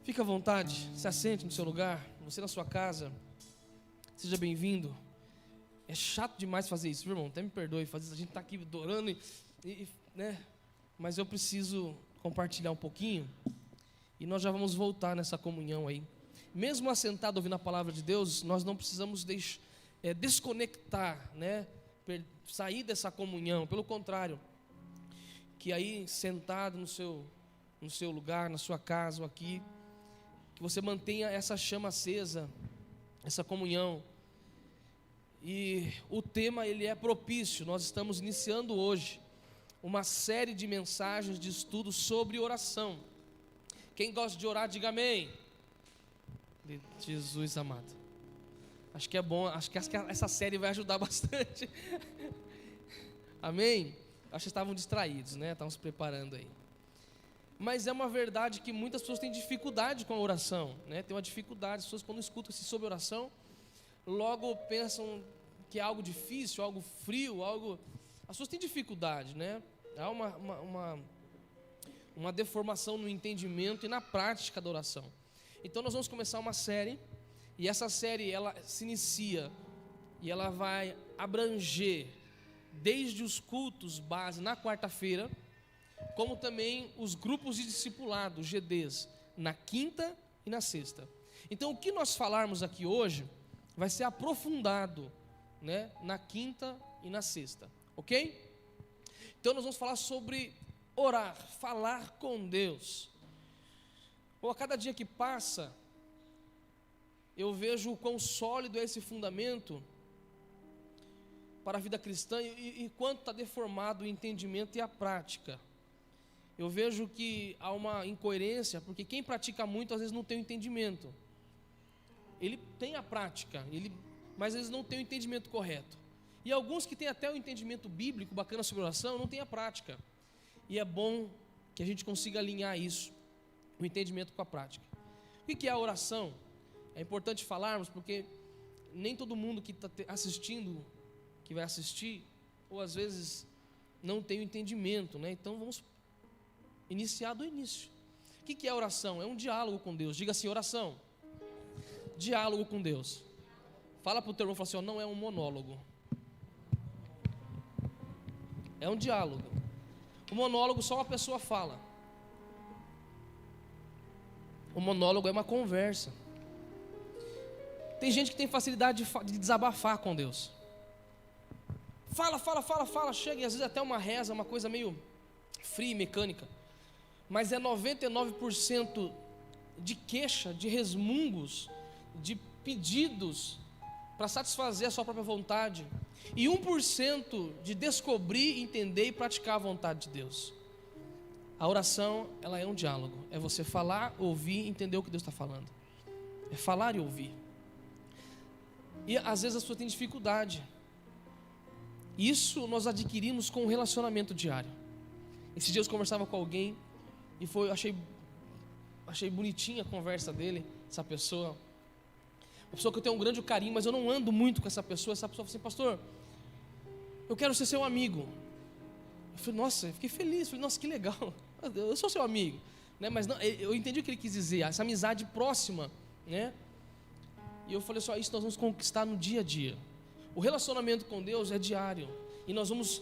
Fique à vontade, se assente no seu lugar, você na sua casa, seja bem-vindo. É chato demais fazer isso, viu, irmão? Até me perdoe fazer isso, a gente está aqui adorando, né? Mas eu preciso compartilhar um pouquinho e nós já vamos voltar nessa comunhão aí. Mesmo assentado ouvindo a palavra de Deus, nós não precisamos desconectar, né? Sair dessa comunhão, pelo contrário, que aí sentado no seu lugar, na sua casa ou aqui, que você mantenha essa chama acesa, essa comunhão. E o tema ele é propício. Nós estamos iniciando hoje uma série de mensagens de estudo sobre oração. Quem gosta de orar, diga amém. Jesus amado. Acho que é bom, acho que essa série vai ajudar bastante. Amém? Acho que estavam distraídos, né? Estavam se preparando aí. Mas é uma verdade que muitas pessoas têm dificuldade com a oração, né? Tem uma dificuldade, as pessoas quando escutam-se sobre oração, logo pensam que é algo difícil, algo frio, algo... As pessoas têm dificuldade, né? Há uma deformação no entendimento e na prática da oração. Então nós vamos começar uma série, e essa série ela se inicia, e ela vai abranger desde os cultos base na quarta-feira, como também os grupos de discipulado, GDs, na quinta e na sexta. Então o que nós falarmos aqui hoje vai ser aprofundado, né, na quinta e na sexta, ok? Então nós vamos falar sobre orar, falar com Deus. Bom, a cada dia que passa, eu vejo o quão sólido é esse fundamento para a vida cristã e quanto está deformado o entendimento e a prática. Eu vejo que há uma incoerência, porque quem pratica muito às vezes não tem o entendimento. Ele tem a prática, mas às vezes não tem o entendimento correto. E alguns que têm até o entendimento bíblico bacana sobre oração, não têm a prática. E é bom que a gente consiga alinhar isso, o entendimento com a prática. O que é a oração? É importante falarmos, porque nem todo mundo que está assistindo, que vai assistir, ou às vezes não tem o entendimento, né? Então vamos iniciar do início. O que é oração? É um diálogo com Deus. Diga assim, oração. Diálogo com Deus. Fala para o teu irmão, fala assim, ó, não é um monólogo. É um diálogo. O monólogo só uma pessoa fala. O monólogo é uma conversa. Tem gente que tem facilidade de desabafar com Deus. Fala, chega, e às vezes até uma reza, uma coisa meio fria e mecânica. Mas é 99% de queixa, de resmungos, de pedidos para satisfazer a sua própria vontade. E 1% de descobrir, entender e praticar a vontade de Deus. A oração, ela é um diálogo. É você falar, ouvir, entender o que Deus está falando. É falar e ouvir. E às vezes as pessoas têm dificuldade. Isso nós adquirimos com um relacionamento diário. Esses dias eu conversava com alguém e achei bonitinha a conversa dele, essa pessoa. Uma pessoa que eu tenho um grande carinho, mas eu não ando muito com essa pessoa. Essa pessoa falou assim, pastor, eu quero ser seu amigo. Eu falei, nossa, eu fiquei feliz. Falei, nossa, que legal. Eu sou seu amigo, né? Mas não, eu entendi o que ele quis dizer, essa amizade próxima, né? E eu falei só, isso nós vamos conquistar no dia a dia. O relacionamento com Deus é diário. E nós vamos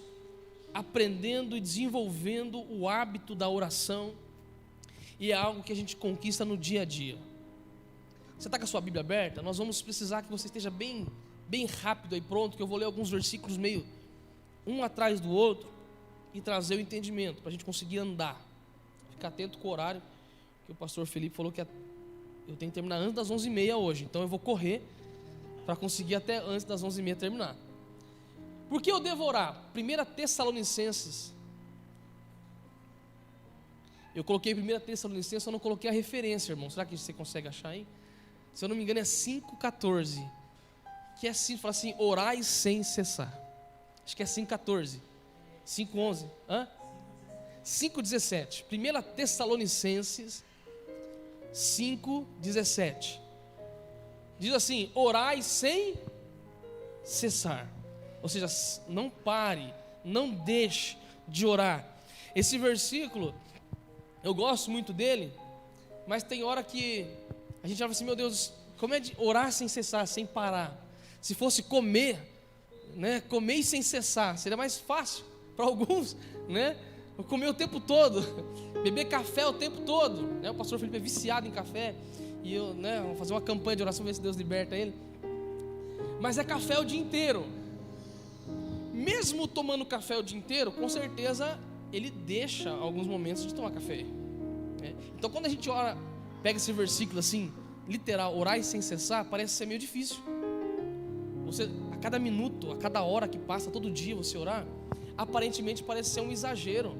aprendendo e desenvolvendo o hábito da oração. E é algo que a gente conquista no dia a dia. Você está com a sua Bíblia aberta? Nós vamos precisar que você esteja bem rápido aí pronto, que eu vou ler alguns versículos meio um atrás do outro e trazer o entendimento, para a gente conseguir andar. Ficar atento com o horário, que o pastor Felipe falou que eu tenho que terminar antes das 11h30 hoje, então eu vou correr para conseguir até antes das 11h30 terminar. Por que eu devo orar? 1 Tessalonicenses. Eu coloquei 1 Tessalonicenses, eu não coloquei a referência, irmão. Será que você consegue achar aí? Se eu não me engano é 5,14. Que é assim, fala assim, orai sem cessar. Acho que é 5,14. 5,11. 5,17. 1 Tessalonicenses 5,17. Diz assim, orai sem cessar. Ou seja, não pare, não deixe de orar. Esse versículo, eu gosto muito dele, Mas tem hora que a gente fala assim, meu Deus, como é de orar sem cessar, sem parar? Se fosse comer, né, comer e sem cessar, seria mais fácil para alguns, né? Comer o tempo todo, beber café o tempo todo, né? O pastor Felipe é viciado em café, e eu, né, vou fazer uma campanha de oração, ver se Deus liberta ele. Mas é café o dia inteiro. Mesmo tomando café o dia inteiro, com certeza ele deixa alguns momentos de tomar café, né? Então quando a gente ora, pega esse versículo assim, literal, orar e sem cessar, parece ser meio difícil. Você, a cada minuto, a cada hora que passa, todo dia você orar, aparentemente parece ser um exagero,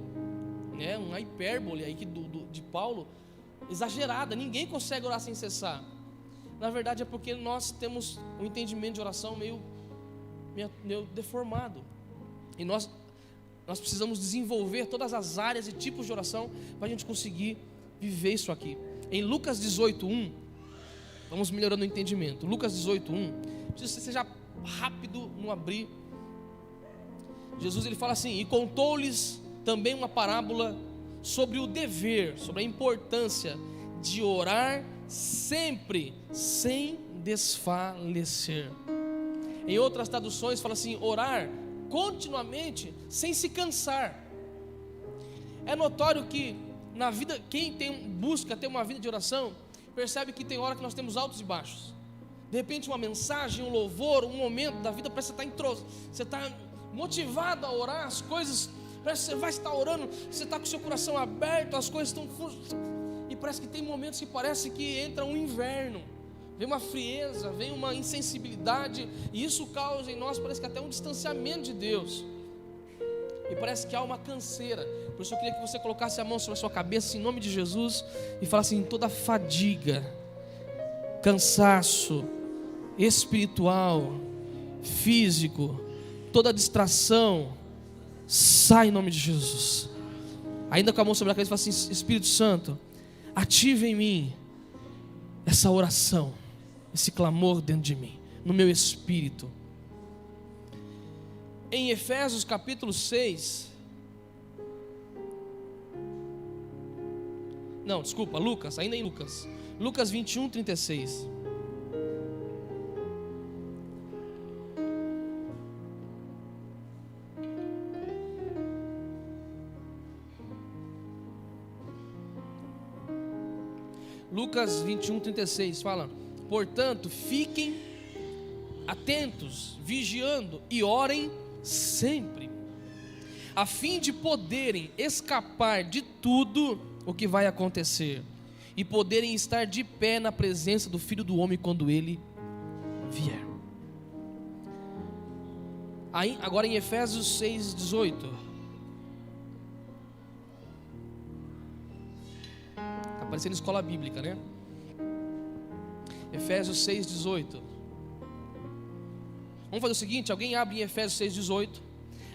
né? Uma hipérbole aí de Paulo, exagerada. Ninguém consegue orar sem cessar. Na verdade é porque nós temos um entendimento de oração meio deformado, e nós precisamos desenvolver todas as áreas e tipos de oração para a gente conseguir viver isso aqui. Em Lucas 18:1, vamos melhorando o entendimento. Lucas 18:1, preciso que você seja rápido no abrir. Jesus ele fala assim: e contou-lhes também uma parábola sobre o dever, sobre a importância de orar sempre sem desfalecer. Em outras traduções fala assim: orar continuamente sem se cansar. É notório que na vida, quem busca ter uma vida de oração, percebe que tem hora que nós temos altos e baixos. De repente uma mensagem, um louvor, um momento da vida, parece que você está motivado a orar, as coisas, parece que você vai estar orando, você está com o seu coração aberto, as coisas estão, e parece que tem momentos que parece que entra um inverno, vem uma frieza, vem uma insensibilidade, e isso causa em nós, parece que até um distanciamento de Deus, e parece que há uma canseira. Por isso eu queria que você colocasse a mão sobre a sua cabeça, em nome de Jesus, e falasse em toda fadiga, cansaço espiritual, físico, toda distração, sai em nome de Jesus. Ainda com a mão sobre a cabeça, fala assim: Espírito Santo, ative em mim essa oração, esse clamor dentro de mim, no meu espírito. Em Efésios capítulo 6, não, desculpa, Lucas, ainda em Lucas 21:36. Lucas 21:36 fala: portanto, fiquem atentos, vigiando e orem sempre, a fim de poderem escapar de tudo o que vai acontecer e poderem estar de pé na presença do Filho do Homem quando Ele vier. Aí, agora em Efésios 6:18, está aparecendo escola bíblica, né? Efésios 6:18. Vamos fazer o seguinte: alguém abre em Efésios 6:18,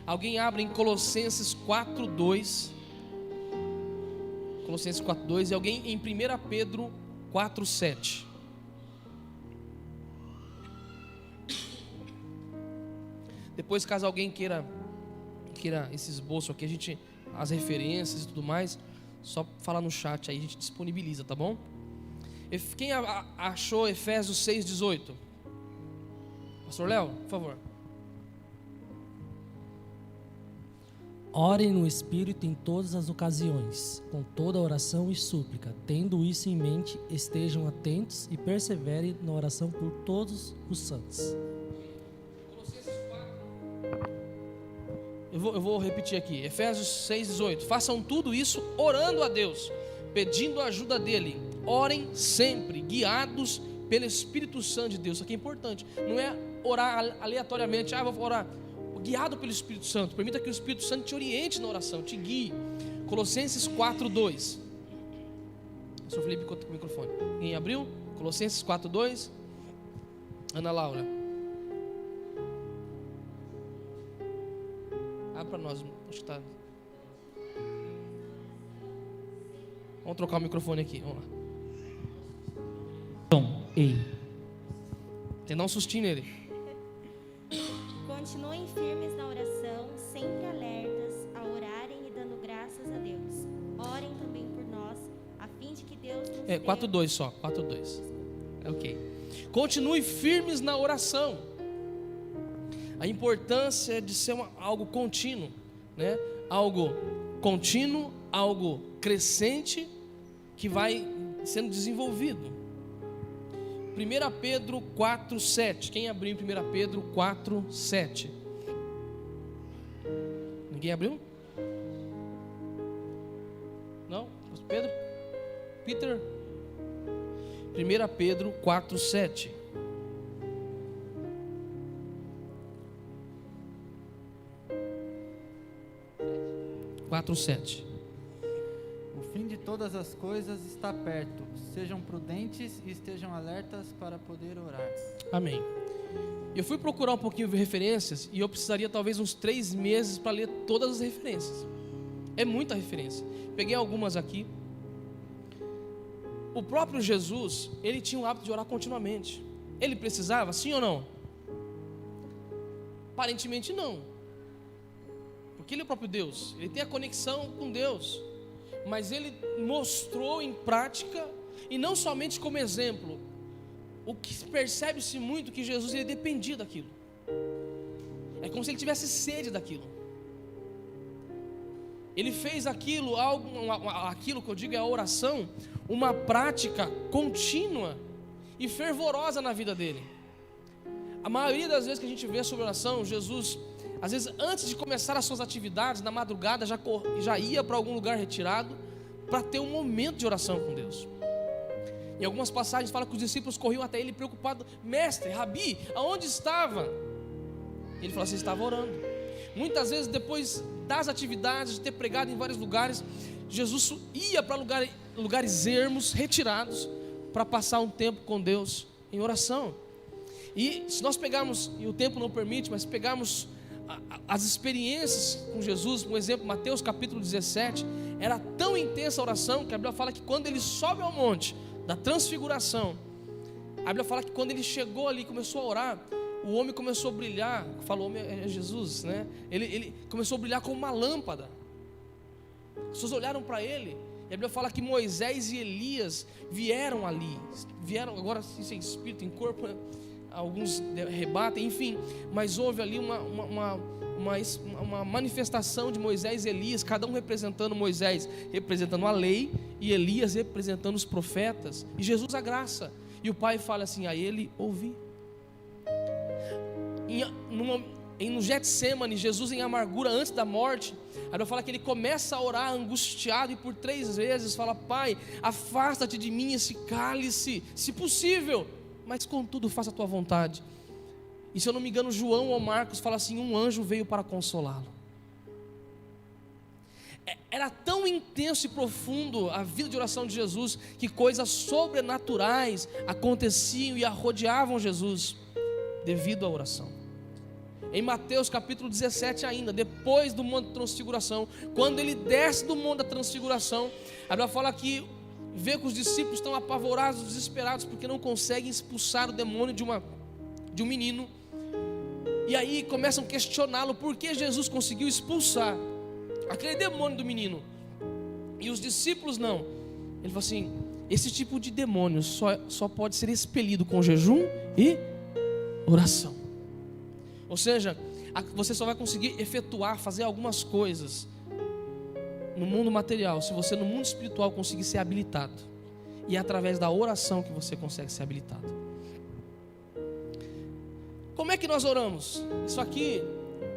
alguém abre em Colossenses 4:2, Colossenses 4:2, e alguém em 1 Pedro 4:7. Depois, caso alguém queira esse esboço aqui, as referências e tudo mais, só falar no chat aí, a gente disponibiliza, tá bom? Quem achou Efésios 6:18? Pastor Léo, por favor. Orem no Espírito em todas as ocasiões, com toda oração e súplica. Tendo isso em mente, estejam atentos e perseverem na oração por todos os santos. Colossenses 4. Eu vou repetir aqui. Efésios 6:18. Façam tudo isso orando a Deus, pedindo a ajuda dEle. Orem sempre, guiados pelo Espírito Santo de Deus. Isso aqui é importante. Não é orar aleatoriamente. Vou orar. Guiado pelo Espírito Santo. Permita que o Espírito Santo te oriente na oração, te guie. Colossenses 4:2. O senhor Felipe conta com o microfone. Quem abriu? Colossenses 4:2. Ana Laura. Abre para nós. Acho que está. Vamos trocar o microfone aqui. Vamos lá. Ei. Tem que dar um sustinho nele. Continuem firmes na oração, sempre alertas a orarem e dando graças a Deus. Orem também por nós, a fim de que Deus nos 4:2 só, 4:2. Ok. Continue firmes na oração. A importância de ser algo contínuo, né? Algo contínuo, algo crescente, que vai sendo desenvolvido. 1 Pedro 4:7. Quem abriu em 1 Pedro 4:7? Ninguém abriu? Não? Pedro? Peter? 1 Pedro 4:7. O fim de todas as coisas está perto. Sejam prudentes e estejam alertas para poder orar. Amém. Eu fui procurar um pouquinho de referências e eu precisaria talvez uns 3 meses para ler todas as referências. É muita referência. Peguei algumas aqui. O próprio Jesus, ele tinha o hábito de orar continuamente. Ele precisava, sim ou não? Aparentemente não. Porque ele é o próprio Deus. Ele tem a conexão com Deus. Mas ele mostrou em prática, e não somente como exemplo, o que percebe-se muito que Jesus ele dependia daquilo. É como se ele tivesse sede daquilo. Ele fez aquilo, aquilo que eu digo é a oração, uma prática contínua e fervorosa na vida dele. A maioria das vezes que a gente vê sobre oração, Jesus, às vezes antes de começar as suas atividades, na madrugada já ia para algum lugar retirado, para ter um momento de oração com Deus. Em algumas passagens fala que os discípulos corriam até ele preocupados: mestre, rabi, aonde estava? Ele falou assim: estava orando. Muitas vezes depois das atividades, de ter pregado em vários lugares, Jesus ia para lugares ermos, retirados, para passar um tempo com Deus em oração. E se nós pegarmos, e o tempo não permite, mas pegarmos as experiências com Jesus, por exemplo, Mateus capítulo 17, era tão intensa a oração, que a Bíblia fala que quando ele sobe ao monte da transfiguração, a Bíblia fala que quando ele chegou ali e começou a orar, o homem começou a brilhar, falou, é Jesus, né? Ele começou a brilhar como uma lâmpada. As pessoas olharam para ele, e a Bíblia fala que Moisés e Elias vieram ali, vieram agora sem espírito, em corpo, né? Alguns rebatem, enfim, mas houve ali uma manifestação de Moisés e Elias, cada um representando Moisés, representando a lei, e Elias representando os profetas, e Jesus a graça. E o pai fala assim: a ele ouvi. No Getsemane, Jesus em amargura antes da morte, a Bíblia fala que ele começa a orar angustiado, e por 3 vezes fala: Pai, afasta-te de mim esse cálice, se possível, mas contudo faça a tua vontade. E se eu não me engano, João ou Marcos fala assim: um anjo veio para consolá-lo. Era tão intenso e profundo a vida de oração de Jesus, que coisas sobrenaturais aconteciam e rodeavam Jesus, devido à oração. Em Mateus capítulo 17 ainda, depois do monte da transfiguração, quando ele desce do monte da transfiguração, a Bíblia fala que vê que os discípulos estão apavorados, desesperados, porque não conseguem expulsar o demônio de um menino. E aí começam a questioná-lo, por que Jesus conseguiu expulsar aquele demônio do menino e os discípulos não. Ele falou assim: esse tipo de demônio só pode ser expelido com jejum e oração. Ou seja, você só vai conseguir efetuar, fazer algumas coisas no mundo material se você no mundo espiritual conseguir ser habilitado. E é através da oração que você consegue ser habilitado. Como é que nós oramos? Isso aqui,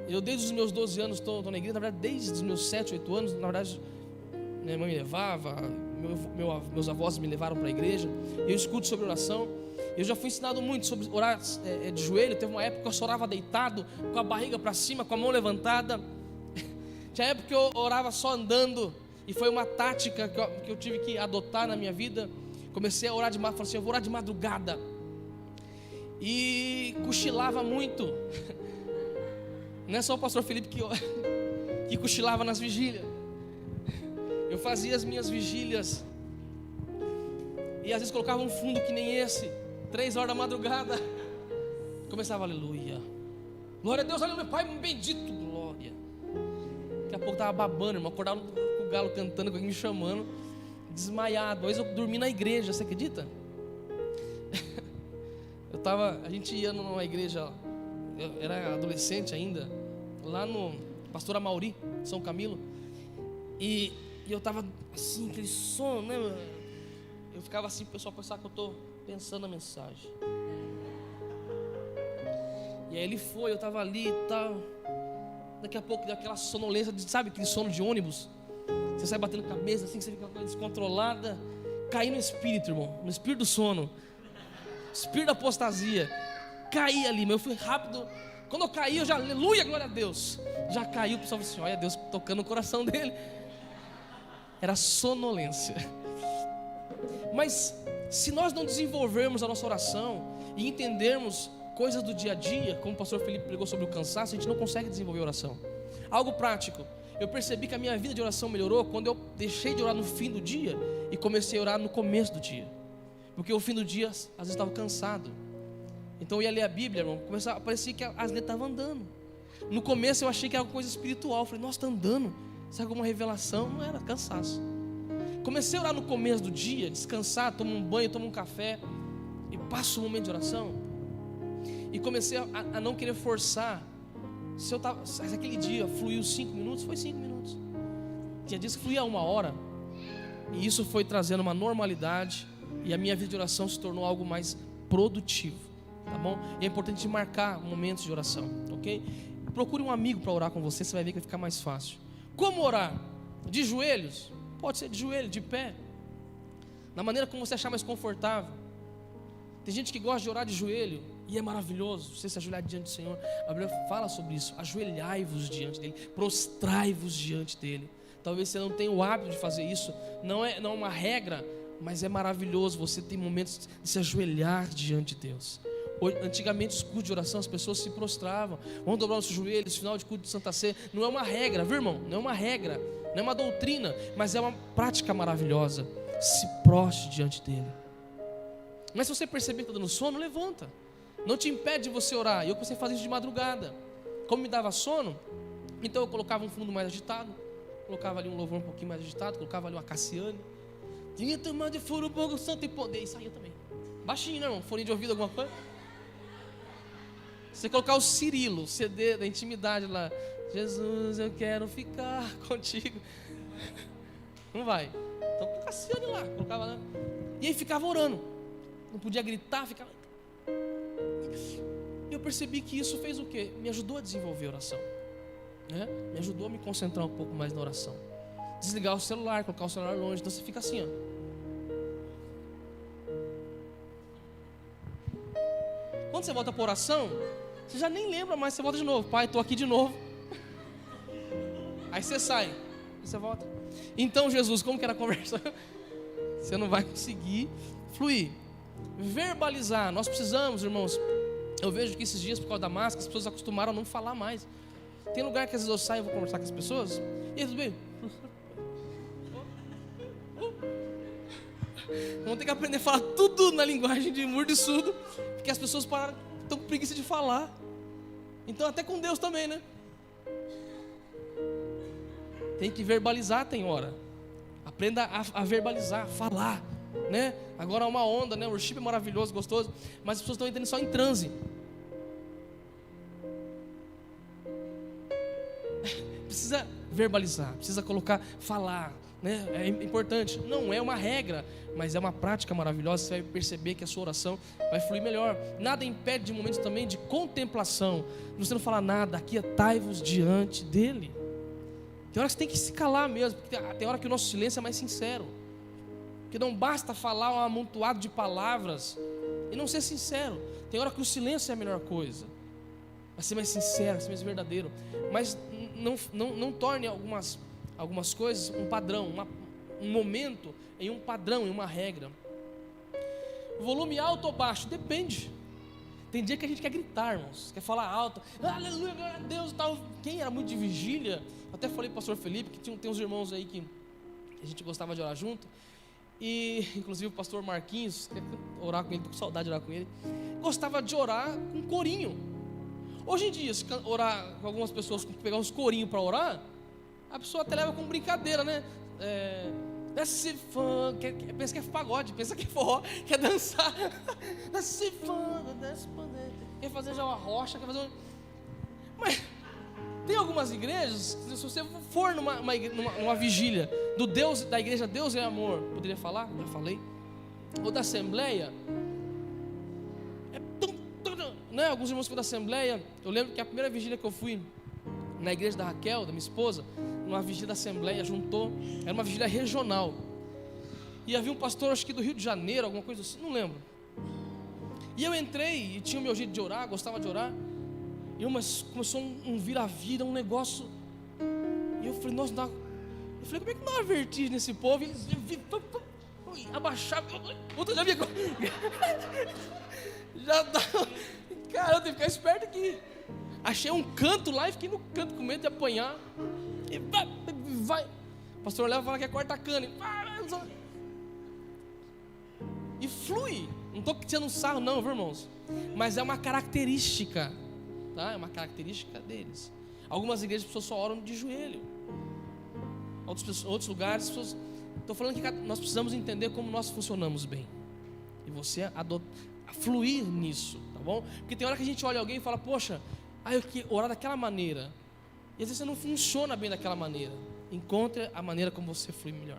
eu desde os meus 12 anos estou na igreja. Na verdade, desde os meus 7, 8 anos, na verdade, minha mãe me levava, meus avós me levaram para a igreja. Eu escuto sobre oração. Eu já fui ensinado muito sobre orar de joelho. Teve uma época que eu só orava deitado, com a barriga para cima, com a mão levantada. Tinha época que eu orava só andando, e foi uma tática que eu tive que adotar na minha vida. Comecei a orar de madrugada, falei assim: eu vou orar de madrugada. E cochilava muito. Não é só o pastor Felipe que cochilava nas vigílias. Eu fazia as minhas vigílias, e às vezes colocava um fundo que nem esse, 3 horas da madrugada. Começava: aleluia, glória a Deus, aleluia, Pai bendito, glória. Daqui a pouco estava babando, irmão, acordava com o galo cantando, com alguém me chamando. desmaiado. Uma vez eu dormi na igreja, você acredita? A gente ia numa igreja, eu era adolescente ainda, lá no Pastor Amauri, São Camilo, e eu estava assim, aquele sono, né? Eu ficava assim, o pessoal pensava que eu estou pensando na mensagem. E aí ele foi, eu estava ali e tal. Daqui a pouco deu aquela sonolência, sabe aquele sono de ônibus? Você sai batendo cabeça assim, você fica descontrolada. Caí no espírito, irmão, no espírito do sono, espírito da apostasia. Caí ali, mas eu fui rápido. Quando eu caí, eu já, aleluia, glória a Deus. Já caiu, o pessoal falou assim, olha Deus tocando no coração dele. Era sonolência. Mas se nós não desenvolvermos a nossa oração e entendermos coisas do dia a dia, como o pastor Felipe pregou sobre o cansaço, a gente não consegue desenvolver oração. Algo prático, eu percebi que a minha vida de oração melhorou quando eu deixei de orar no fim do dia e comecei a orar no começo do dia. Porque o fim do dia, às vezes estava cansado. Então eu ia ler a Bíblia, irmão, parecia que as letras estavam andando. No começo eu achei que era uma coisa espiritual, eu falei, nossa, está andando. Sabe, alguma revelação? Não era, cansaço. Comecei a orar no começo do dia, descansar, tomo um banho, tomo um café e passo um momento de oração. E comecei a não querer forçar. Se aquele dia fluiu 5 minutos, foi 5 minutos. Tinha dias que fluía 1 hora. E isso foi trazendo uma normalidade. E a minha vida de oração se tornou algo mais produtivo. Tá bom? E é importante marcar momentos de oração, ok? Procure um amigo para orar com você, você vai ver que vai ficar mais fácil. Como orar? De joelhos? Pode ser de joelho, de pé, na maneira como você achar mais confortável. Tem gente que gosta de orar de joelho e é maravilhoso você se ajoelhar diante do Senhor. A Bíblia fala sobre isso. Ajoelhai-vos diante dele, prostrai-vos diante dele. Talvez você não tenha o hábito de fazer isso. Não é uma regra, mas é maravilhoso você ter momentos de se ajoelhar diante de Deus. Antigamente os cultos de oração, as pessoas se prostravam, vão dobrar os joelhos, final de culto de Santa Ceia. Não é uma regra, viu, irmão? Não é uma regra, não é uma doutrina, mas é uma prática maravilhosa. Se prostre diante dele. Mas se você perceber que está dando sono, levanta. Não te impede de você orar. Eu comecei a fazer isso de madrugada. Como me dava sono, então eu colocava um fundo mais agitado, colocava ali um louvor um pouquinho mais agitado, colocava ali uma Cassiane. Tinha tomar de furo o fogo santo e poder. E saía também. Baixinho, né, irmão? Fone de ouvido, alguma coisa. Você colocar o Cirilo, CD da intimidade lá. Jesus, eu quero ficar contigo. Não vai. Então com Cassiane lá, colocava lá. E aí ficava orando. Não podia gritar, ficava. E eu percebi que isso fez o quê? Me ajudou a desenvolver a oração, né? Me ajudou a me concentrar um pouco mais na oração. Desligar o celular, colocar o celular longe. Então você fica assim, ó. Quando você volta para a oração, você já nem lembra mais, você volta de novo. Pai, estou aqui de novo. Aí você sai, você volta. Então, Jesus, como que era a conversa? Você não vai conseguir fluir. Verbalizar, nós precisamos, irmãos. Eu vejo que esses dias, por causa da máscara, as pessoas acostumaram a não falar mais. Tem lugar que às vezes eu saio e vou conversar com as pessoas. E aí, tudo bem? Vamos ter que aprender a falar tudo na linguagem de mudo e surdo, porque as pessoas estão com preguiça de falar. Então até com Deus também, né? Tem que verbalizar, tem hora. Aprenda a verbalizar, a falar, né? Agora é uma onda, né? O worship é maravilhoso, gostoso, mas as pessoas estão entrando só em transe. Precisa verbalizar, precisa colocar, falar, né? É importante. Não é uma regra, mas é uma prática maravilhosa. Você vai perceber que a sua oração vai fluir melhor. Nada impede de momentos também de contemplação. Você não fala nada, aquietai-vos diante dele. Tem hora que você tem que se calar mesmo, porque tem hora que o nosso silêncio é mais sincero. Porque não basta falar um amontoado de palavras e não ser sincero. Tem hora que o silêncio é a melhor coisa. Vai ser mais sincero, vai ser mais verdadeiro. Mas não torne algumas coisas um padrão, um momento em um padrão, em uma regra. Volume alto ou baixo? Depende. Tem dia que a gente quer gritar, irmãos, quer falar alto, aleluia, glória a Deus, tal. Quem era muito de vigília, até falei para o pastor Felipe, que tem uns irmãos aí que a gente gostava de orar junto, e inclusive o pastor Marquinhos, quer orar com ele, estou com saudade de orar com ele, gostava de orar com corinho. Hoje em dia, se orar com algumas pessoas, pegar uns corinhos para orar, a pessoa até leva como brincadeira, né? Desce fã, pensa que é pagode, pensa que é forró, quer dançar. Desce fã, desce fã, quer fazer já uma rocha, quer fazer um... Mas tem algumas igrejas, se você for numa vigília do Deus, da igreja Deus é Amor, poderia falar? Já falei. Ou da Assembleia, né? Alguns irmãos foram da Assembleia. Eu lembro que a primeira vigília que eu fui na igreja da Raquel, da minha esposa, numa vigília da Assembleia, juntou, era uma vigília regional, e havia um pastor, acho que do Rio de Janeiro, alguma coisa assim, não lembro. E eu entrei, e tinha o meu jeito de orar, gostava de orar, mas começou um vira-vira, um negócio, e eu falei, nossa, eu falei, como é que dá uma vertigem nesse povo? Eles abaixavam, outra já vinha, já dá, cara, eu tenho que ficar esperto aqui. Achei um canto lá e fiquei no canto com medo de apanhar. E vai. O pastor olhava e falava que é corta cana. E flui. Não estou tirando um sarro não, viu, irmãos? Mas é uma característica, tá? É uma característica deles. Algumas igrejas as pessoas só oram de joelho. Outros lugares, pessoas... Estou falando que nós precisamos entender como nós funcionamos bem. E você fluir nisso, tá bom? Porque tem hora que a gente olha alguém e fala, poxa, eu queria orar daquela maneira. E às vezes você não funciona bem daquela maneira. Encontre a maneira como você flui melhor.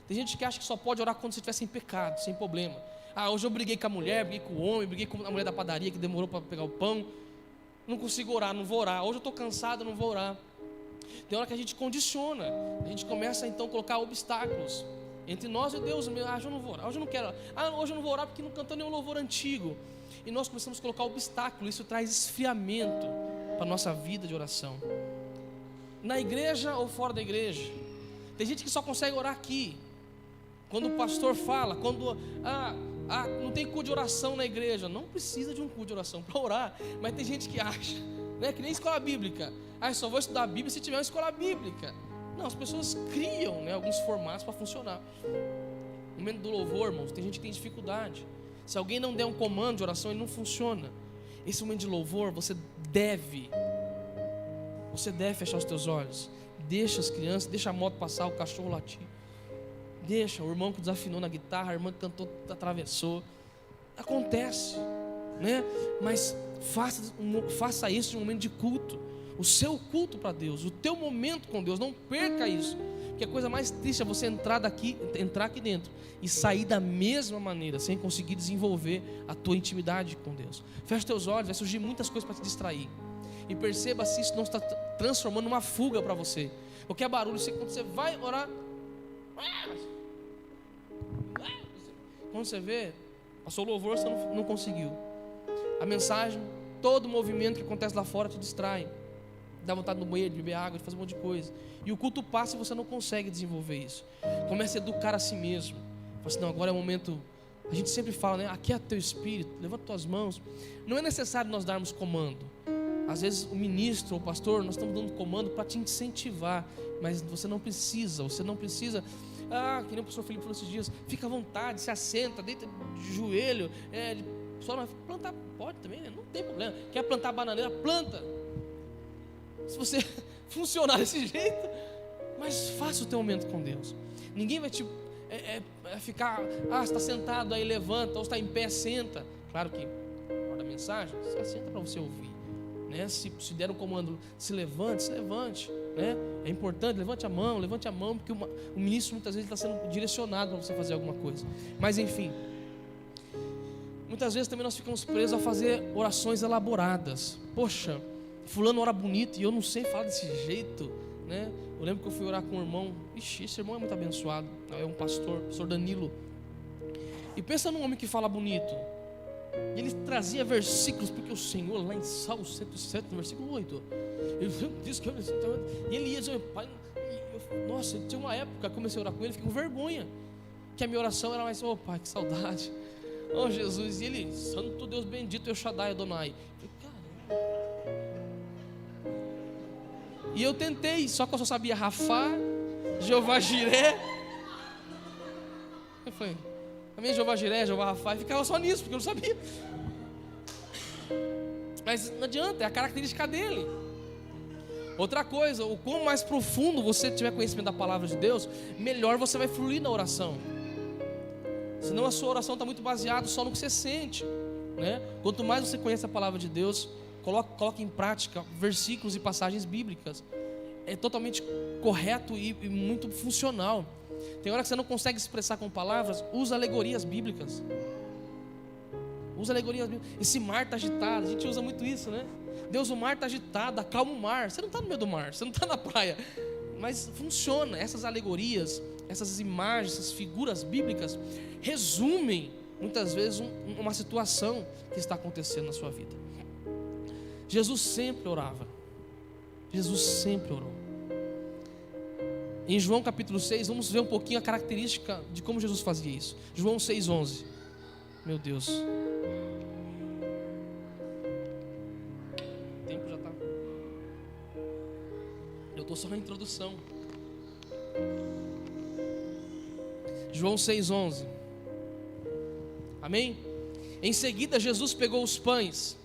Tem gente que acha que só pode orar quando você estiver sem pecado, sem problema. Hoje eu briguei com a mulher, briguei com o homem, briguei com a mulher da padaria que demorou para pegar o pão. Não consigo orar, não vou orar. Hoje eu estou cansado, não vou orar. Tem hora que a gente condiciona. A gente começa então a colocar obstáculos entre nós e Deus. Hoje eu não vou orar, hoje eu não quero orar. Hoje eu não vou orar porque não cantou nenhum louvor antigo. E nós começamos a colocar obstáculo. Isso traz esfriamento para a nossa vida de oração. Na igreja ou fora da igreja. Tem gente que só consegue orar aqui. Quando o pastor fala, quando não tem culto de oração na igreja. Não precisa de um culto de oração para orar. Mas tem gente que acha, né, que nem escola bíblica. Eu só vou estudar a Bíblia se tiver uma escola bíblica. Não, as pessoas criam, né, alguns formatos para funcionar. No momento do louvor, irmãos, tem gente que tem dificuldade. Se alguém não der um comando de oração, ele não funciona. Esse momento de louvor, você deve fechar os teus olhos. Deixa as crianças, deixa a moto passar, o cachorro latir. Deixa o irmão que desafinou na guitarra, a irmã que cantou, atravessou. Acontece, né? Mas faça isso em um momento de culto. O seu culto para Deus, o teu momento com Deus, não perca isso. Porque a coisa mais triste é você entrar aqui dentro e sair da mesma maneira, sem conseguir desenvolver a tua intimidade com Deus. Fecha teus olhos, vai surgir muitas coisas para te distrair. E perceba se isso não está transformando numa fuga para você. Qualquer barulho, quando você vai orar, quando você vê, passou o louvor, você não conseguiu. A mensagem, todo o movimento que acontece lá fora te distrai. Dá vontade no banheiro, de beber água, de fazer um monte de coisa. E o culto passa e você não consegue desenvolver isso. Comece a educar a si mesmo. Fala assim, não, agora é o momento. A gente sempre fala, né? Aqui é teu espírito, levanta tuas mãos. Não é necessário nós darmos comando. Às vezes o ministro ou o pastor, nós estamos dando comando para te incentivar. Mas você não precisa. Que nem o pastor Felipe falou esses dias. Fica à vontade, se assenta, deita de joelho. Só não plantar, pode também, né? Não tem problema. Quer plantar bananeira, planta. Se você funcionar desse jeito, mas faça o teu momento com Deus. Ninguém vai te ficar, você está sentado, aí levanta, ou está em pé, senta. Claro que, na hora da mensagem, você assenta para você ouvir, né? Se der um comando, se levante, né? É importante, levante a mão, porque o ministro muitas vezes está sendo direcionado para você fazer alguma coisa. Mas enfim, muitas vezes também nós ficamos presos a fazer orações elaboradas. Poxa, fulano ora bonito e eu não sei falar desse jeito, né? Eu lembro que eu fui orar com um irmão. Esse irmão é muito abençoado. É um pastor Danilo. E pensa num homem que fala bonito. Ele trazia versículos, porque o Senhor, lá em Salmo 107, no versículo 8, ele disse que e ele ia dizer, pai, nossa, tinha uma época que comecei a orar com ele, fiquei com vergonha, que a minha oração era mais, pai, que saudade, Jesus, e ele, santo Deus bendito, El Shaddai Adonai. E eu tentei, só que eu só sabia Rafá, Jeová Jiré. Eu falei, amém, Jeová Jiré, Jeová Rafá, e ficava só nisso, porque eu não sabia. Mas não adianta, é a característica dele. Outra coisa, o quanto mais profundo você tiver conhecimento da palavra de Deus, melhor você vai fluir na oração. Senão a sua oração está muito baseada só no que você sente, né? Quanto mais você conhece a palavra de Deus, coloca em prática versículos e passagens bíblicas. É totalmente correto e muito funcional. Tem hora que você não consegue expressar com palavras, usa alegorias bíblicas. Usa alegorias bíblicas. Esse mar está agitado, a gente usa muito isso, né? Deus, o mar está agitado, acalma o mar. Você não está no meio do mar, você não está na praia. Mas funciona. Essas alegorias, essas imagens, essas figuras bíblicas resumem muitas vezes uma situação que está acontecendo na sua vida. Jesus sempre orava. Jesus sempre orou. Em João capítulo 6, vamos ver um pouquinho a característica de como Jesus fazia isso. João 6,11. Meu Deus. O tempo já está. Eu estou só na introdução. João 6,11. Amém? Em seguida, Jesus pegou os pães,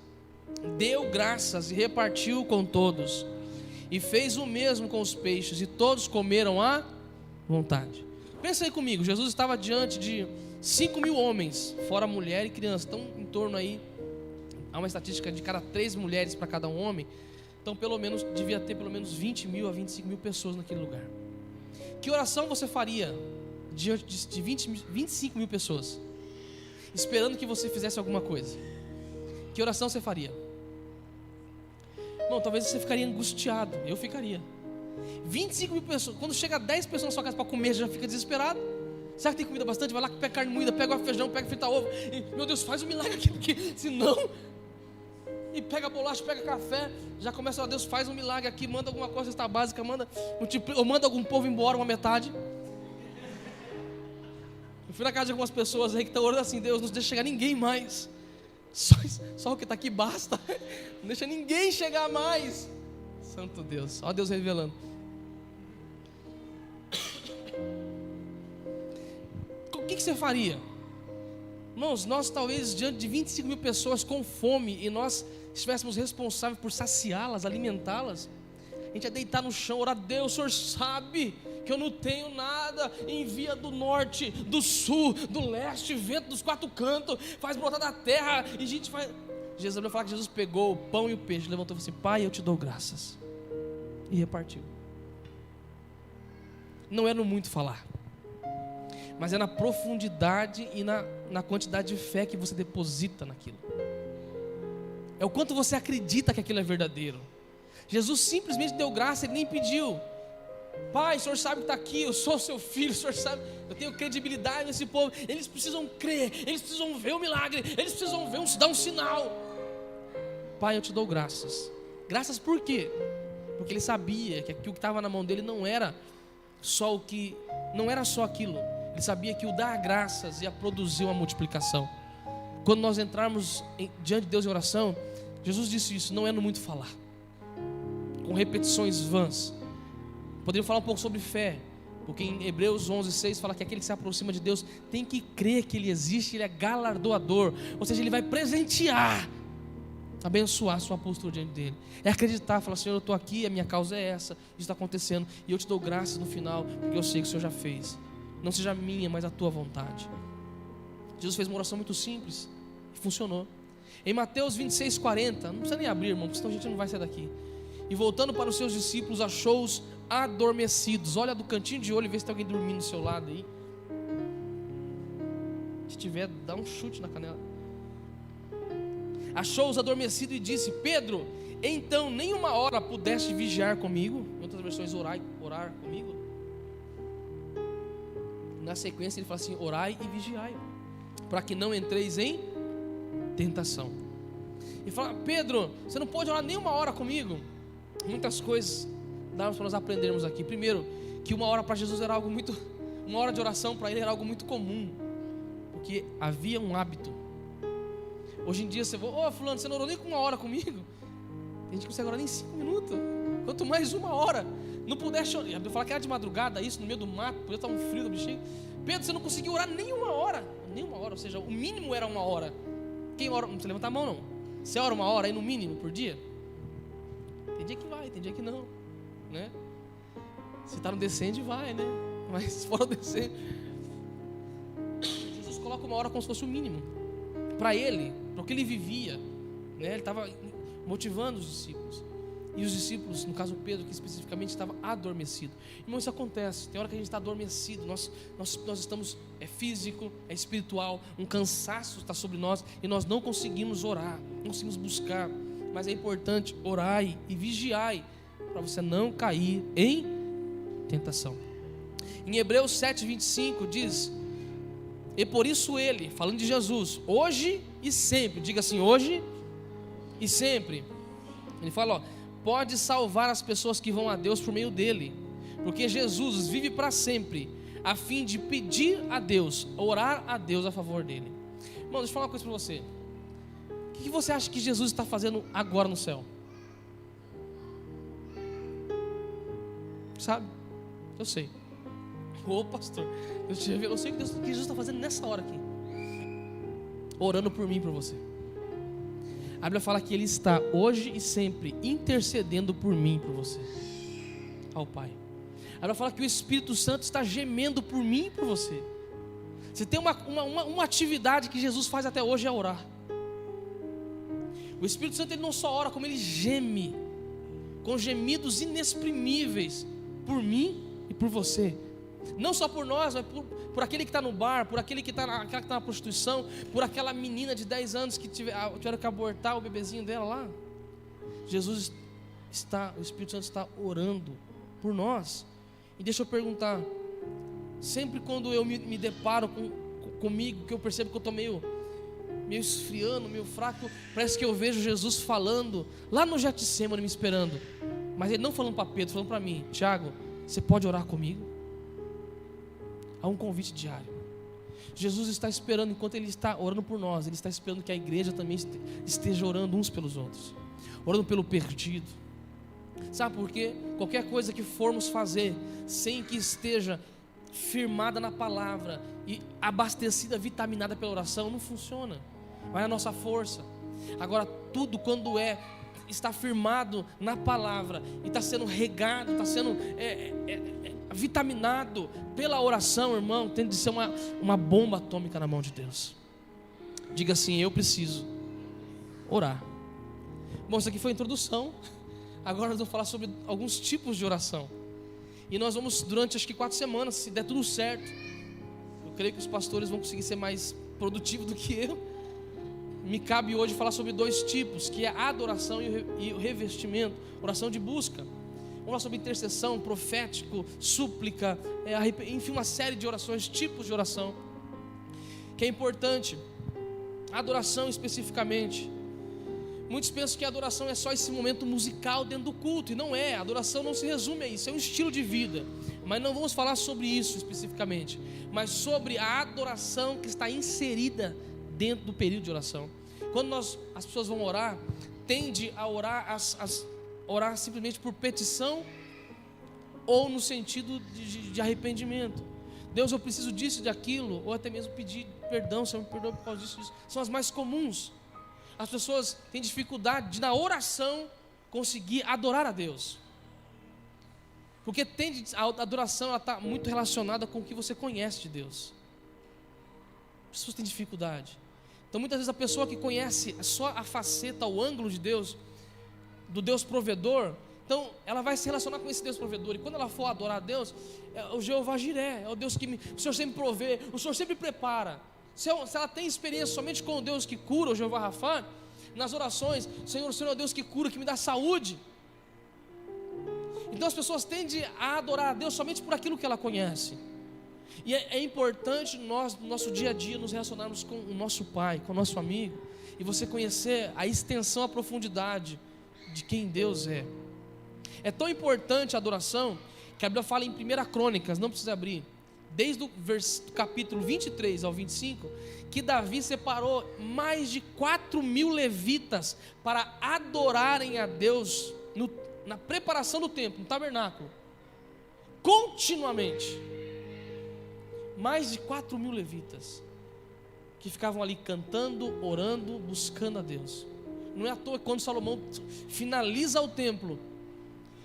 deu graças e repartiu com todos. E fez o mesmo com os peixes, e todos comeram à vontade. Pensa aí comigo, Jesus estava diante de 5.000 homens, fora mulher e criança. Então, em torno aí, há uma estatística de cada 3 mulheres para cada um homem. Então, pelo menos, devia ter pelo menos 20.000 a 25.000 pessoas naquele lugar. Que oração você faria diante de 25.000 pessoas, esperando que você fizesse alguma coisa? Que oração você faria? Bom, talvez você ficaria angustiado. Eu ficaria. 25.000 pessoas. Quando chega 10 pessoas na sua casa para comer, você já fica desesperado. Será que tem comida bastante? Vai lá, pega carne moída, pega o feijão, pega frita ovo. E, meu Deus, faz um milagre aqui, porque senão... E pega bolacha, pega café. Já começa, ó, Deus, faz um milagre aqui. Manda alguma coisa, está básica. Ou manda algum povo embora, uma metade. Eu fui na casa de algumas pessoas aí que estão orando assim: Deus, não deixa chegar ninguém mais. Só o que está aqui basta. Não deixa ninguém chegar mais. Santo Deus, ó Deus revelando. O que você faria? Irmãos, nós talvez diante de 25.000 pessoas com fome, e nós estivéssemos responsáveis por saciá-las, alimentá-las, a gente ia deitar no chão, orar: Deus, o Senhor sabe que eu não tenho nada, envia do norte, do sul, do leste, vento dos 4 cantos, faz brotar da terra, e a gente faz... Jesus vai falar que Jesus pegou o pão e o peixe, levantou e falou assim: Pai, eu te dou graças, e repartiu. Não é no muito falar, mas é na profundidade e na quantidade de fé que você deposita naquilo. É o quanto você acredita que aquilo é verdadeiro. Jesus simplesmente deu graça, ele nem pediu: Pai, o Senhor sabe que está aqui, eu sou seu filho, o Senhor sabe, eu tenho credibilidade nesse povo. Eles precisam crer, eles precisam ver o milagre, eles precisam dar um sinal. Pai, eu te dou graças. Graças por quê? Porque ele sabia que aquilo que estava na mão dele não era só aquilo. Ele sabia que o dar graças ia produzir uma multiplicação. Quando nós entrarmos diante de Deus em oração, Jesus disse isso: não é no muito falar, com repetições vãs. Poderíamos falar um pouco sobre fé, porque em Hebreus 11:6 fala que aquele que se aproxima de Deus tem que crer que Ele existe, Ele é galardoador, ou seja, Ele vai presentear, abençoar a sua postura diante dEle. É acreditar, falar: Senhor, eu estou aqui, a minha causa é essa, isso está acontecendo, e eu te dou graças no final, porque eu sei que o Senhor já fez. Não seja a minha, mas a tua vontade. Jesus fez uma oração muito simples, e funcionou. Em Mateus 26:40, não precisa nem abrir, irmão, porque senão a gente não vai sair daqui. E voltando para os seus discípulos, achou-os adormecidos. Olha do cantinho de olho e vê se tem alguém dormindo do seu lado aí. Se tiver, dá um chute na canela. Achou-os adormecidos e disse: Pedro, então nem uma hora pudeste vigiar comigo? Em outras versões, orar comigo. Na sequência ele fala assim: orai e vigiai, para que não entreis em tentação. E fala: Pedro, você não pode orar nem uma hora comigo? Muitas coisas dá para nós aprendermos aqui. Primeiro, que uma hora para Jesus era algo muito... Uma hora de oração para ele era algo muito comum, porque havia um hábito. Hoje em dia você vai: ô fulano, você não orou nem com uma hora comigo? A gente consegue orar nem 5 minutos, quanto mais uma hora. Não pudesse orar, eu falar que era de madrugada, isso no meio do mato, podia estar um frio do bichinho. Pedro, você não conseguiu orar nem uma hora. Nem uma hora, ou seja, o mínimo era uma hora. Quem ora? Não precisa levantar a mão não. Você ora uma hora aí no mínimo por dia? Tem dia que vai, tem dia que não. né? Se está no descende, vai, né? Mas se for no descende, Jesus coloca uma hora como se fosse o mínimo para ele, para o que ele vivia, né? Ele estava motivando os discípulos. E os discípulos, no caso Pedro, que especificamente estava adormecido. Irmão, isso acontece. Tem hora que a gente está adormecido. Nós estamos, é físico, é espiritual. Um cansaço está sobre nós e nós não conseguimos orar, não conseguimos buscar. Mas é importante orai e vigiai para você não cair em tentação. Em Hebreus 7:25 diz: e por isso ele, falando de Jesus, hoje e sempre, diga assim, hoje e sempre. Ele fala, ó, pode salvar as pessoas que vão a Deus por meio dele, porque Jesus vive para sempre, a fim de pedir a Deus, orar a Deus a favor dele. Irmão, deixa eu falar uma coisa para você. O que você acha que Jesus está fazendo agora no céu? Sabe? Eu sei. Ô pastor, eu sei o que Jesus está fazendo nessa hora aqui, orando por mim e por você. A Bíblia fala que Ele está hoje e sempre intercedendo por mim e por você ao Pai. A Bíblia fala que o Espírito Santo está gemendo por mim e por você. Você tem uma atividade que Jesus faz até hoje, é orar. O Espírito Santo, ele não só ora, como ele geme com gemidos inexprimíveis por mim e por você. Não só por nós, mas por aquele que está no bar, por aquele que está na prostituição, por aquela menina de 10 anos que tiveram que abortar o bebezinho dela lá. Jesus está, o Espírito Santo está orando por nós. E deixa eu perguntar, sempre quando eu me deparo comigo, que eu percebo que eu estou meio esfriando, meio fraco, parece que eu vejo Jesus falando lá no Getsemane me esperando, mas Ele não falando para Pedro, falando para mim, Tiago, você pode orar comigo? Há um convite diário. Jesus está esperando, enquanto Ele está orando por nós, Ele está esperando que a igreja também esteja orando uns pelos outros, orando pelo perdido. Sabe por quê? Qualquer coisa que formos fazer sem que esteja firmada na palavra e abastecida, vitaminada pela oração, não funciona. Vai na nossa força. Agora, tudo quando está firmado na palavra e está sendo regado, está sendo vitaminado pela oração, irmão, tem de ser uma bomba atômica na mão de Deus. Diga assim, eu preciso orar. Bom, isso aqui foi a introdução. Agora nós vamos falar sobre alguns tipos de oração. E nós vamos, durante acho que 4 semanas, se der tudo certo, eu creio que os pastores vão conseguir ser mais produtivos do que eu. Me cabe hoje falar sobre 2 tipos, que é a adoração e o revestimento, oração de busca. Vamos falar sobre intercessão, profético, súplica, enfim, uma série de orações, tipos de oração, que é importante. A adoração especificamente. Muitos pensam que a adoração é só esse momento musical dentro do culto, e não é. A adoração não se resume a isso, é um estilo de vida. Mas não vamos falar sobre isso especificamente, mas sobre a adoração que está inserida dentro do período de oração. Quando as pessoas vão orar, tende a orar, orar simplesmente por petição ou no sentido de arrependimento. Deus, eu preciso disso, daquilo, ou até mesmo pedir perdão, Senhor, me perdoa por causa disso. São as mais comuns. As pessoas têm dificuldade de, na oração, conseguir adorar a Deus. Porque a adoração está muito relacionada com o que você conhece de Deus. As pessoas têm dificuldade. Então muitas vezes a pessoa que conhece só a faceta, o ângulo de Deus, do Deus provedor, então ela vai se relacionar com esse Deus provedor. E quando ela for adorar a Deus, é o Jeová Jiré, é o Deus que o Senhor sempre provê, o Senhor sempre prepara. Se ela tem experiência somente com o Deus que cura, o Jeová Rafá, nas orações, Senhor, o Senhor é o Deus que cura, que me dá saúde. Então as pessoas tendem a adorar a Deus somente por aquilo que ela conhece. E é importante nós, no nosso dia a dia, nos relacionarmos com o nosso Pai, com o nosso amigo, e você conhecer a extensão, a profundidade de quem Deus é. É tão importante a adoração, que a Bíblia fala em 1 Crônicas, não precisa abrir, desde o capítulo 23 ao 25, que Davi separou mais de 4.000 levitas para adorarem a Deus na preparação do templo, no tabernáculo, continuamente. Mais de 4.000 levitas que ficavam ali cantando, orando, buscando a Deus. Não é à toa que quando Salomão finaliza o templo,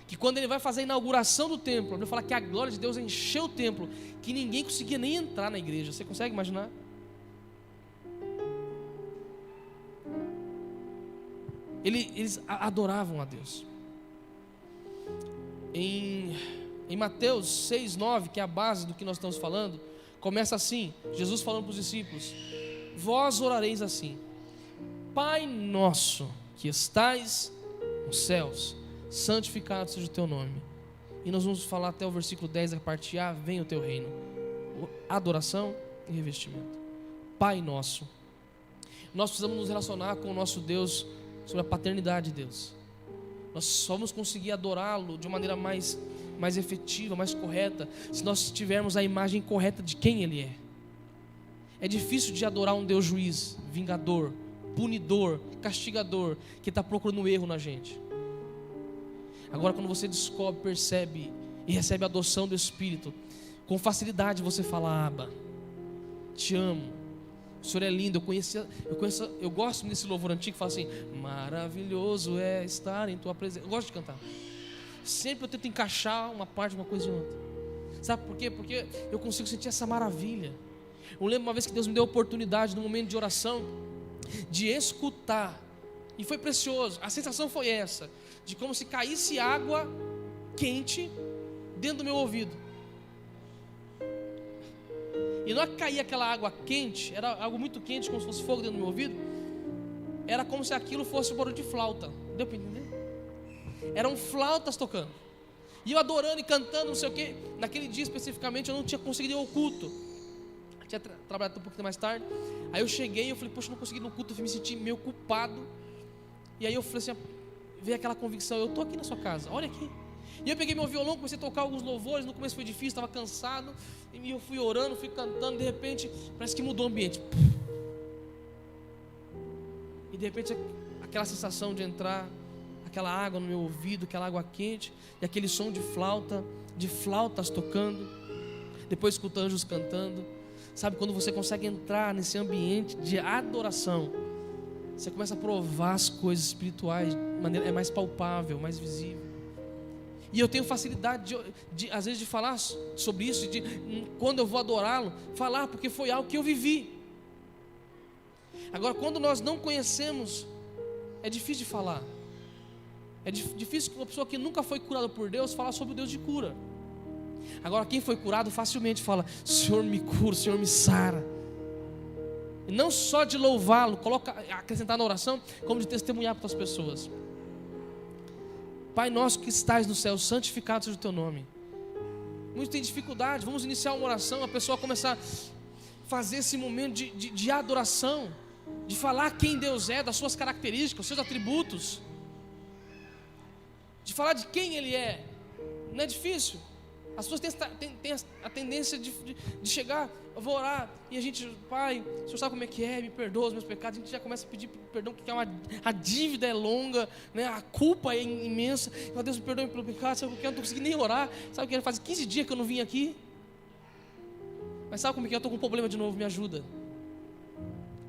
que quando ele vai fazer a inauguração do templo, ele fala que a glória de Deus encheu o templo, que ninguém conseguia nem entrar na igreja. Você consegue imaginar? Eles adoravam a Deus. Em Mateus 6:9, que é a base do que nós estamos falando, começa assim, Jesus falando para os discípulos: vós orareis assim: Pai nosso que estais nos céus, santificado seja o teu nome. E nós vamos falar até o versículo 10, a parte A: venha o teu reino. Adoração e revestimento. Pai nosso. Nós precisamos nos relacionar com o nosso Deus sobre a paternidade de Deus. Nós só vamos conseguir adorá-lo de uma maneira mais efetiva, mais correta, se nós tivermos a imagem correta de quem Ele é. É difícil de adorar um Deus juiz, vingador, punidor, castigador, que está procurando um erro na gente. Agora, quando você descobre, percebe e recebe a adoção do Espírito, com facilidade você fala: Abba, te amo, o Senhor é lindo. Eu gosto desse louvor antigo que fala assim: maravilhoso é estar em tua presença. Eu gosto de cantar. Sempre eu tento encaixar uma parte de uma coisa em outra. Sabe por quê? Porque eu consigo sentir essa maravilha. Eu lembro uma vez que Deus me deu a oportunidade, no momento de oração, de escutar, e foi precioso. A sensação foi essa, de como se caísse água quente dentro do meu ouvido. E não é que caía aquela água quente, era algo muito quente, como se fosse fogo dentro do meu ouvido. Era como se aquilo fosse um barulho de flauta. Deu para entender? Eram flautas tocando. E eu adorando e cantando, não sei o quê. Naquele dia especificamente eu não tinha conseguido ir ao culto. Eu tinha trabalhado um pouquinho mais tarde. Aí eu cheguei e eu falei: poxa, não consegui ir no culto. Eu me senti meio culpado. E aí eu falei assim, veio aquela convicção: eu estou aqui na sua casa, olha aqui. E eu peguei meu violão, comecei a tocar alguns louvores. No começo foi difícil, estava cansado. E eu fui orando, fui cantando. De repente, parece que mudou o ambiente. E de repente, aquela sensação de entrar aquela água no meu ouvido, aquela água quente, e aquele som de flauta, de flautas tocando. Depois escuta anjos cantando. Sabe, quando você consegue entrar nesse ambiente de adoração, você começa a provar as coisas espirituais de maneira mais palpável, mais visível. E eu tenho facilidade às vezes de falar sobre isso, de quando eu vou adorá-lo, falar, porque foi algo que eu vivi. Agora, quando nós não conhecemos, é difícil de falar. É difícil que uma pessoa que nunca foi curada por Deus falar sobre o Deus de cura. Agora, quem foi curado facilmente fala: Senhor me cura, Senhor me sara. E não só de louvá-lo, acrescentar na oração, como de testemunhar para outras pessoas. Pai nosso que estais no céu, santificado seja o teu nome. Muitos têm dificuldade. Vamos iniciar uma oração, a pessoa começar a fazer esse momento de adoração, de falar quem Deus é, das suas características, dos seus atributos, de falar de quem Ele é. Não é difícil. As pessoas têm a tendência de chegar: eu vou orar, e a gente: Pai, o Senhor sabe como é que é, me perdoa os meus pecados. A gente já começa a pedir perdão, porque a dívida é longa, né? A culpa é imensa. Meu Deus, me perdoe pelo pecado, sabe por quê? Eu não estou conseguindo nem orar. Sabe o que? Faz 15 dias que eu não vim aqui. Mas sabe como é que eu estou com um problema de novo, me ajuda.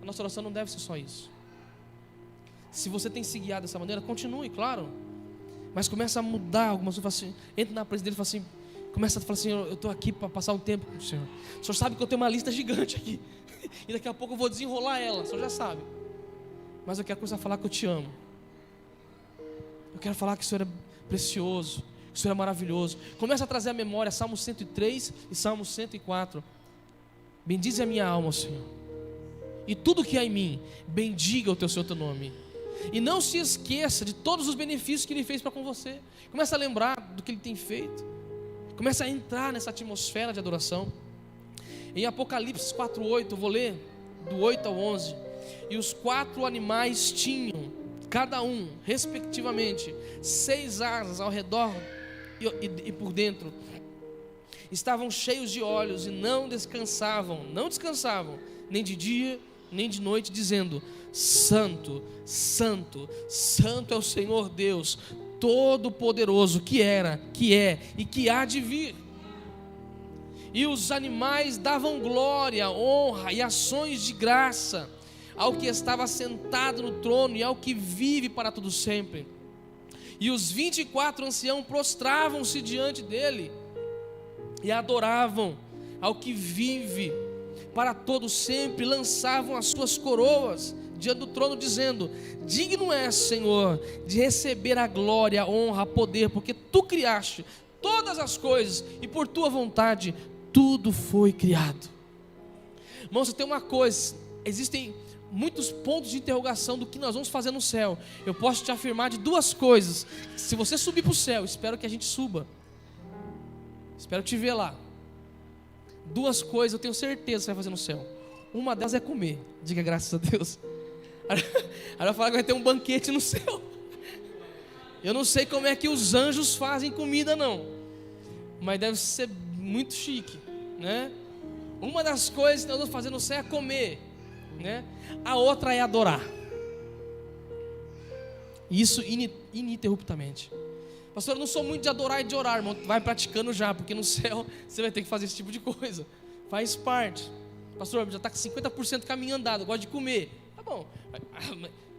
A nossa oração não deve ser só isso. Se você tem se guiado dessa maneira, continue, claro. Mas começa a mudar algumas coisas. Assim, entra na presença dele e fala assim, começa a falar assim: eu estou aqui para passar um tempo com o Senhor. O Senhor sabe que eu tenho uma lista gigante aqui. E daqui a pouco eu vou desenrolar ela. O Senhor já sabe. Mas eu quero começar a falar que eu te amo. Eu quero falar que o Senhor é precioso, que o Senhor é maravilhoso. Começa a trazer à memória Salmo 103 e Salmo 104. Bendize a minha alma, Senhor, e tudo que há em mim, bendiga o teu santo nome. E não se esqueça de todos os benefícios que Ele fez para com você. Começa a lembrar do que Ele tem feito. Começa a entrar nessa atmosfera de adoração. Em Apocalipse 4:8, eu vou ler do 8 ao 11. E os 4 animais tinham, cada um, respectivamente, 6 asas ao redor e por dentro. Estavam cheios de olhos e não descansavam, nem de dia, nem de noite, dizendo: Santo, Santo, Santo é o Senhor Deus Todo-Poderoso, que era, que é e que há de vir. E os animais davam glória, honra e ações de graça ao que estava sentado no trono e ao que vive para todo sempre. E os 24 anciãos prostravam-se diante dele e adoravam ao que vive para todo sempre, lançavam as suas coroas diante do trono, dizendo: digno és, Senhor, de receber a glória, a honra, o poder, porque tu criaste todas as coisas e por tua vontade tudo foi criado. Irmãos, tem uma coisa, existem muitos pontos de interrogação do que nós vamos fazer no céu. Eu posso te afirmar de duas coisas: se você subir para o céu, espero que a gente suba, espero te ver lá. Duas coisas eu tenho certeza que você vai fazer no céu. Uma delas é comer, diga graças a Deus. Aí vai falar que vai ter um banquete no céu. Eu não sei como é que os anjos fazem comida não, mas deve ser muito chique, né? Uma das coisas que nós vamos fazer no céu é comer, né? A outra é adorar. Isso ininterruptamente. Pastor, eu não sou muito de adorar e de orar, irmão. Vai praticando já, porque no céu você vai ter que fazer esse tipo de coisa. Faz parte. Pastor, já está com 50% caminho andado, gosto de comer. Tá bom,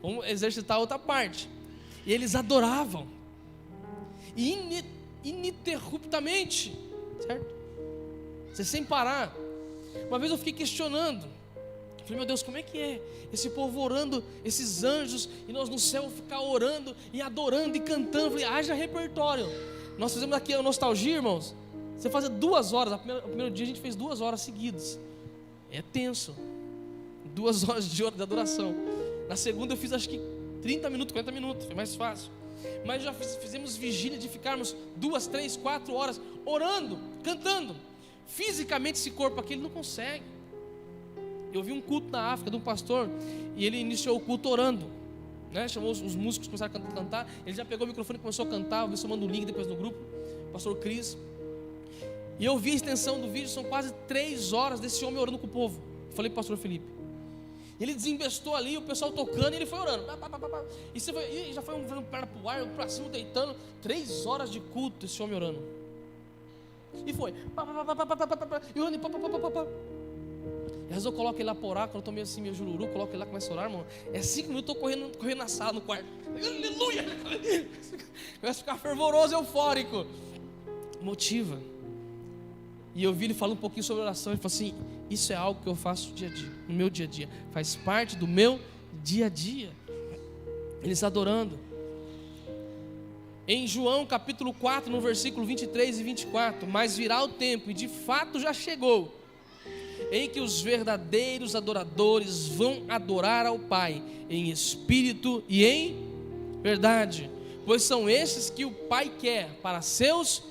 vamos exercitar outra parte. E eles adoravam ininterruptamente, certo? Você sem parar. Uma vez eu fiquei questionando, falei: meu Deus, como é que é esse povo orando, esses anjos, e nós no céu ficar orando e adorando e cantando? Falei: haja repertório. Nós fizemos aqui a nostalgia, irmãos. Você fazia 2 horas, o primeiro dia a gente fez 2 horas seguidas. É tenso. 2 horas de adoração. Na segunda eu fiz acho que 30 minutos, 40 minutos, foi mais fácil. Mas já fizemos vigília de ficarmos 2, 3, 4 horas orando, cantando. Fisicamente esse corpo aqui ele não consegue. Eu vi um culto na África de um pastor, e ele iniciou o culto orando, né? Chamou os músicos, começaram a cantar. Ele já pegou o microfone e começou a cantar. Eu vi, eu mando o link depois no grupo, pastor Cris. E eu vi a extensão do vídeo, são quase 3 horas desse homem orando com o povo. Falei para o pastor Felipe. Ele desembestou ali, o pessoal tocando, e ele foi orando. E você foi, já foi um perna para o ar, um para cima, deitando. 3 horas de culto esse homem orando. E foi. E orando. Às vezes eu coloco ele lá por orar, quando eu estou meio assim, meio jururu, coloco ele lá e começo a orar, irmão. É 5 minutos, eu estou correndo na sala, no quarto. Aleluia! Começa a ficar fervoroso, eufórico. Motiva. E eu vi ele falando um pouquinho sobre oração. Ele falou assim: isso é algo que eu faço dia a dia, no meu dia a dia. Faz parte do meu dia a dia. Eles adorando. Em João capítulo 4, no versículo 23 e 24: mas virá o tempo, e de fato já chegou, em que os verdadeiros adoradores vão adorar ao Pai em espírito e em verdade, pois são esses que o Pai quer para seus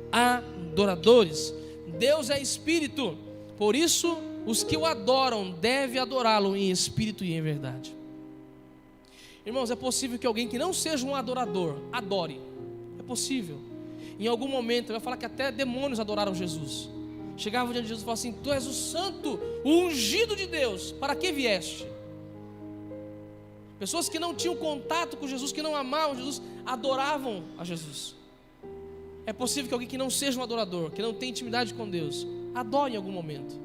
adoradores. Deus é espírito, por isso os que o adoram devem adorá-lo em espírito e em verdade. Irmãos, é possível que alguém que não seja um adorador adore. É possível. Em algum momento, vai falar que até demônios adoraram Jesus. Chegavam diante de Jesus e falavam assim: tu és o santo, o ungido de Deus, para que vieste? Pessoas que não tinham contato com Jesus, que não amavam Jesus, adoravam a Jesus. É possível que alguém que não seja um adorador, que não tenha intimidade com Deus, adore em algum momento.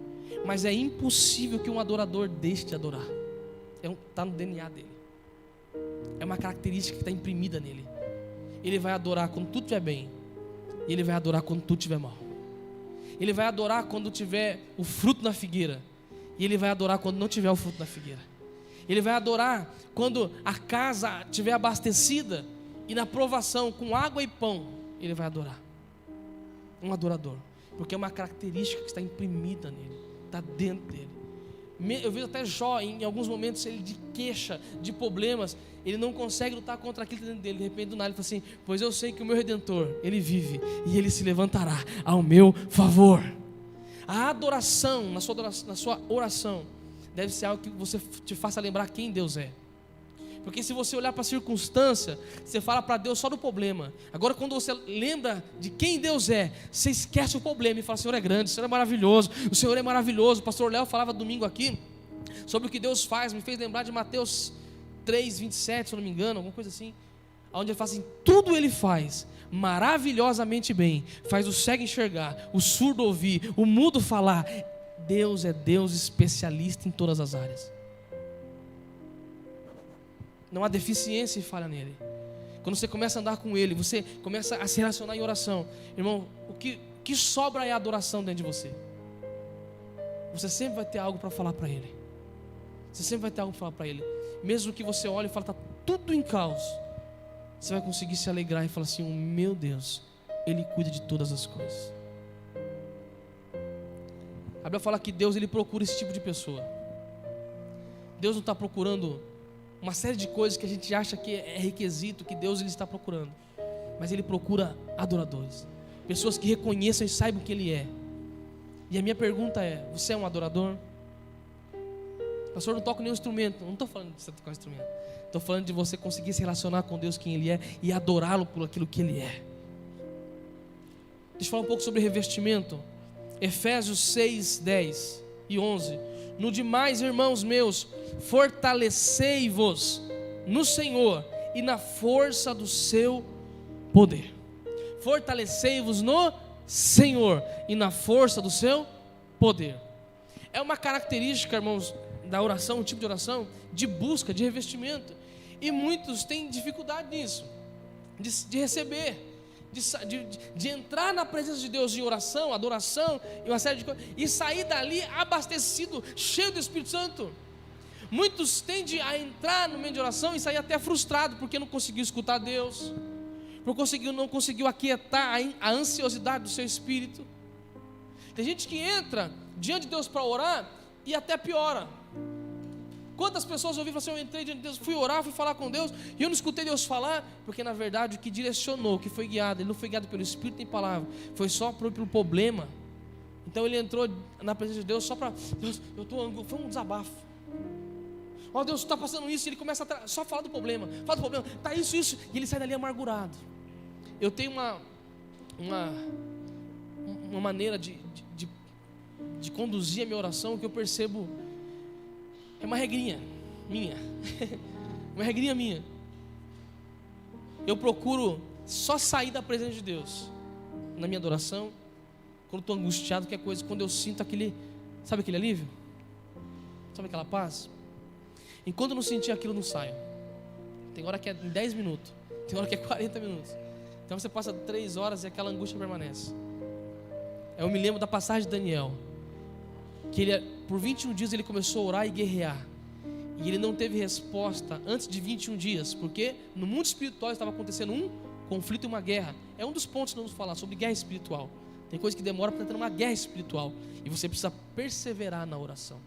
Mas é impossível que um adorador deixe de adorar. Está no DNA dele. É uma característica que está imprimida nele. Ele vai adorar quando tudo estiver bem, e ele vai adorar quando tudo estiver mal. Ele vai adorar quando tiver o fruto na figueira, e ele vai adorar quando não tiver o fruto na figueira. Ele vai adorar quando a casa estiver abastecida, e na provação com água e pão ele vai adorar. Um adorador, porque é uma característica que está imprimida nele, está dentro dele. Eu vejo até Jó, em alguns momentos, ele de queixa, de problemas, ele não consegue lutar contra aquilo dentro dele. De repente do nada ele fala assim: pois eu sei que o meu Redentor, ele vive, e ele se levantará ao meu favor. A adoração, na sua oração, deve ser algo que você te faça lembrar quem Deus é. Porque se você olhar para a circunstância, você fala para Deus só do problema. Agora, quando você lembra de quem Deus é, você esquece o problema e fala: o Senhor é grande, o Senhor é maravilhoso, o Senhor é maravilhoso. O pastor Léo falava domingo aqui sobre o que Deus faz, me fez lembrar de Mateus 3, 27, se eu não me engano, alguma coisa assim, onde ele fala assim: tudo ele faz maravilhosamente bem, faz o cego enxergar, o surdo ouvir, o mudo falar. Deus é Deus especialista em todas as áreas. Não há deficiência e falha nele. quando você começa a andar com Ele, você começa a se relacionar em oração, irmão, o que sobra é a adoração dentro de você. Você sempre vai ter algo para falar para Ele. Você sempre vai ter algo para falar para Ele. Mesmo que você olhe e fale, está tudo em caos, você vai conseguir se alegrar e falar assim, meu Deus, Ele cuida de todas as coisas. A Bíblia fala que Deus, Ele procura esse tipo de pessoa. Deus não está procurando uma série de coisas que a gente acha que é requisito, que Deus Ele está procurando. Mas Ele procura adoradores. Pessoas que reconheçam e saibam que Ele é. E a minha pergunta é, você é um adorador? Pastor, eu não toco nenhum instrumento. Não estou falando de você tocar um instrumento. Estou falando de você conseguir se relacionar com Deus, quem Ele é, e adorá-lo por aquilo que Ele é. Deixa eu falar um pouco sobre revestimento. Efésios 6, 10 e 11. No demais, irmãos meus, fortalecei-vos no Senhor e na força do seu poder. Fortalecei-vos no Senhor e na força do seu poder. É uma característica, irmãos, da oração, um tipo de oração de busca, de revestimento. E muitos têm dificuldade nisso, de receber, de entrar na presença de Deus em oração, adoração e uma série de coisas, e sair dali abastecido, cheio do Espírito Santo. Muitos tendem a entrar no meio de oração e sair até frustrado porque não conseguiu escutar Deus, não conseguiu aquietar a ansiosidade do seu espírito. Tem gente que entra diante de Deus para orar e até piora. Quantas pessoas ouviram assim, eu entrei diante de Deus, fui orar, fui falar com Deus, e eu não escutei Deus falar, porque na verdade o que direcionou, o que foi guiado, ele não foi guiado pelo Espírito nem palavra, foi só pelo problema. Então ele entrou na presença de Deus só para, Deus, foi um desabafo. Ó Deus, está passando isso, e ele começa a só falar do problema, está isso, e ele sai dali amargurado. Eu tenho uma maneira de conduzir a minha oração que eu percebo, é uma regrinha minha, uma regrinha minha. Eu procuro só sair da presença de Deus na minha adoração, quando estou angustiado, que é coisa, quando eu sinto sabe aquele alívio? Sabe aquela paz? Enquanto eu não sentir aquilo, eu não saio. Tem hora que é em 10 minutos, tem hora que é 40 minutos. Então você passa 3 horas e aquela angústia permanece. Eu me lembro da passagem de Daniel, que por 21 dias ele começou a orar e guerrear, e ele não teve resposta antes de 21 dias, porque no mundo espiritual estava acontecendo um conflito e uma guerra. É um dos pontos que nós vamos falar sobre guerra espiritual. Tem coisa que demora para entrar numa guerra espiritual, e você precisa perseverar na oração,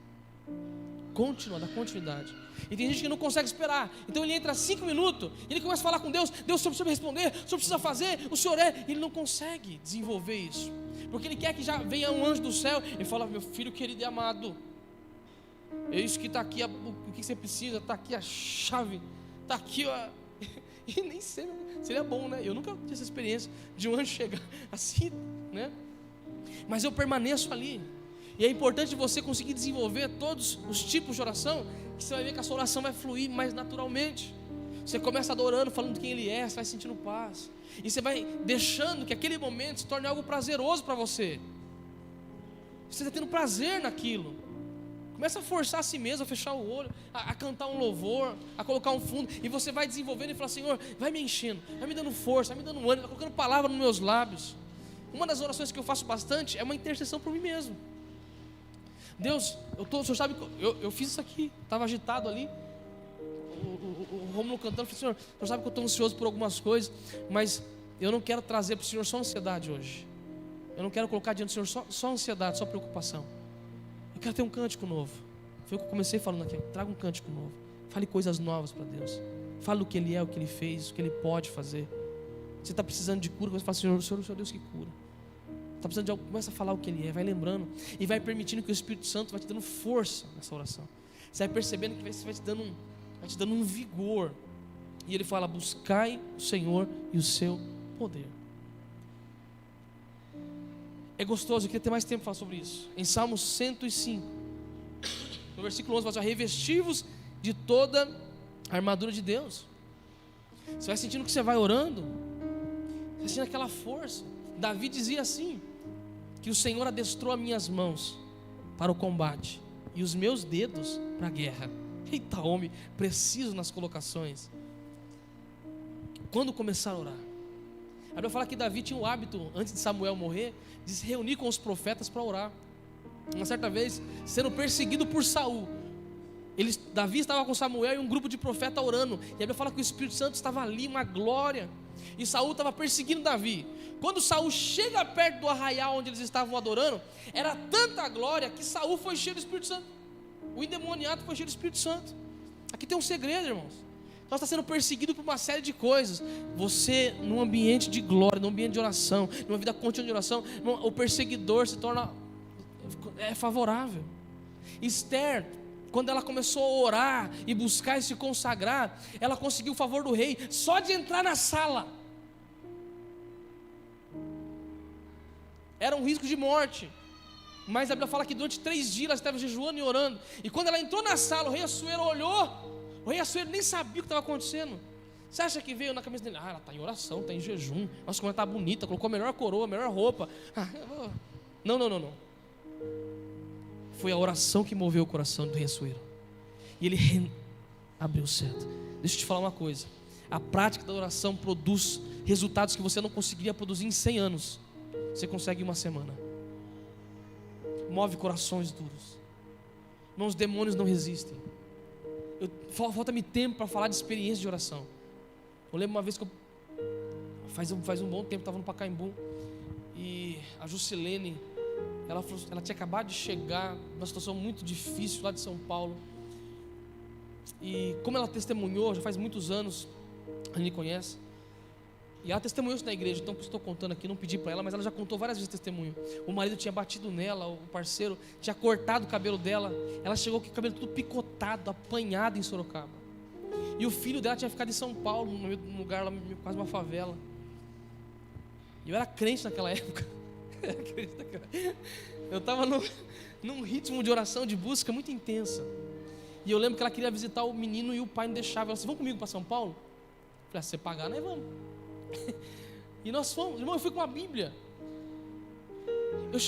dar continuidade. E tem gente que não consegue esperar, então ele entra 5 minutos, e ele começa a falar com Deus, Deus, o Senhor precisa me responder, o Senhor precisa fazer, o Senhor e ele não consegue desenvolver isso, porque ele quer que já venha um anjo do céu e fala, meu filho querido e amado, é isso que está aqui, o que você precisa, está aqui a chave, está aqui, ó. E nem sei, seria bom, né? Eu nunca tive essa experiência de um anjo chegar assim, né? Mas eu permaneço ali. E é importante você conseguir desenvolver todos os tipos de oração, que você vai ver que a sua oração vai fluir mais naturalmente. Você começa adorando, falando quem Ele é, você vai sentindo paz, e você vai deixando que aquele momento se torne algo prazeroso para você. Você está tendo prazer naquilo. Começa a forçar a si mesmo, a fechar o olho, a cantar um louvor, a colocar um fundo, e você vai desenvolvendo e fala, Senhor, vai me enchendo, vai me dando força, vai me dando ânimo, vai colocando palavra nos meus lábios. Uma das orações que eu faço bastante é uma intercessão por mim mesmo. Deus, o Senhor sabe que eu fiz isso aqui, estava agitado ali, o Rômulo cantando, falei, Senhor sabe que eu estou ansioso por algumas coisas, mas eu não quero trazer para o Senhor só ansiedade hoje. Eu não quero colocar diante do Senhor só ansiedade, só preocupação. Eu quero ter um cântico novo. Foi o que eu comecei falando aqui. Traga um cântico novo. Fale coisas novas para Deus. Fale o que Ele é, o que Ele fez, o que Ele pode fazer. Você está precisando de cura, você fala, Senhor, o Senhor é Deus que cura. Está precisando de algo, começa a falar o que Ele é, vai lembrando. E vai permitindo que o Espírito Santo vai te dando força nessa oração. Você vai percebendo que vai te dando um vigor. E Ele fala, buscai o Senhor e o seu poder. É gostoso, eu queria ter mais tempo para falar sobre isso. Em Salmos 105, no versículo 11, fala assim, revesti-vos de toda a armadura de Deus. Você vai sentindo que você vai orando, você vai sentindo aquela força. Davi dizia assim, que o Senhor adestrou as minhas mãos para o combate e os meus dedos para a guerra. Eita homem, preciso nas colocações. Quando começar a orar? A Bíblia fala que Davi tinha o hábito, antes de Samuel morrer, de se reunir com os profetas para orar. Uma certa vez, sendo perseguido por Saul, Davi estava com Samuel e um grupo de profetas orando. E a Bíblia fala que o Espírito Santo estava ali, uma glória. E Saul estava perseguindo Davi. Quando Saul chega perto do arraial onde eles estavam adorando, era tanta glória que Saul foi cheio do Espírito Santo. O endemoniado foi cheio do Espírito Santo. Aqui tem um segredo, irmãos. Nós está sendo perseguido por uma série de coisas. Você, num ambiente de glória, num ambiente de oração, numa vida contínua de oração, o perseguidor se torna favorável. Esther, quando ela começou a orar e buscar e se consagrar, ela conseguiu o favor do rei só de entrar na sala. Era um risco de morte, mas a Bíblia fala que durante 3 dias ela estava jejuando e orando. E quando ela entrou na sala, o rei Assuero olhou. O rei Assuero nem sabia o que estava acontecendo. Você acha que veio na cabeça dele? Ela está em oração, está em jejum. Nossa, como ela está bonita, colocou a melhor coroa, a melhor roupa. Não. Foi a oração que moveu o coração do rei Assuero. E ele abriu o certo. Deixa eu te falar uma coisa. A prática da oração produz resultados que você não conseguiria produzir em 100 anos. Você consegue em uma semana. Move corações duros. Irmãos, os demônios não resistem. Falta-me tempo para falar de experiência de oração. Eu lembro uma vez que faz um bom tempo, estava no Pacaembu, e a Juscelene, ela tinha acabado de chegar numa situação muito difícil lá de São Paulo. E como ela testemunhou, já faz muitos anos, a gente conhece. E ela testemunhou isso na igreja, então estou contando aqui, não pedi para ela, mas ela já contou várias vezes testemunho. O marido tinha batido nela, o parceiro tinha cortado o cabelo dela. Ela chegou com o cabelo tudo picotado, apanhado em Sorocaba. E o filho dela tinha ficado em São Paulo, num lugar lá, quase uma favela. E eu era crente naquela época. Eu estava num ritmo de oração, de busca muito intensa. E eu lembro que ela queria visitar o menino e o pai não deixava. Ela disse: vamos comigo para São Paulo? Eu falei: se você pagar, nós vamos. E nós fomos, irmão, eu fui com uma Bíblia.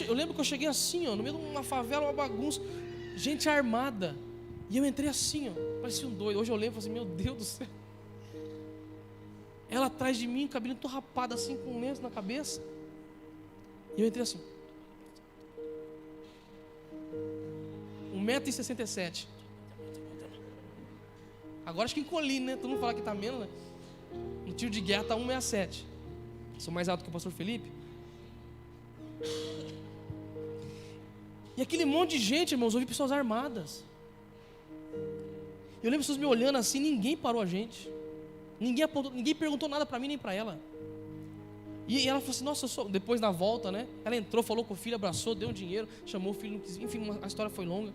Eu lembro que eu cheguei assim, no meio de uma favela, uma bagunça, gente armada. E eu entrei assim, parecia um doido. Hoje eu lembro e falei assim: meu Deus do céu. Ela atrás de mim, cabelinho todo rapado assim, com um lenço na cabeça. E eu entrei assim, 1,67 m. Agora acho que encolhi, né? Todo mundo fala que está menos, né? No tiro de guerra está 1,67 m. Sou mais alto que o pastor Felipe. E aquele monte de gente, irmãos, eu vi pessoas armadas. Eu lembro pessoas me olhando assim, ninguém parou a gente. Ninguém apontou, ninguém perguntou nada para mim nem para ela. E ela falou assim: nossa, depois na volta, né? Ela entrou, falou com o filho, abraçou, deu um dinheiro, chamou o filho, não quis, enfim, a história foi longa.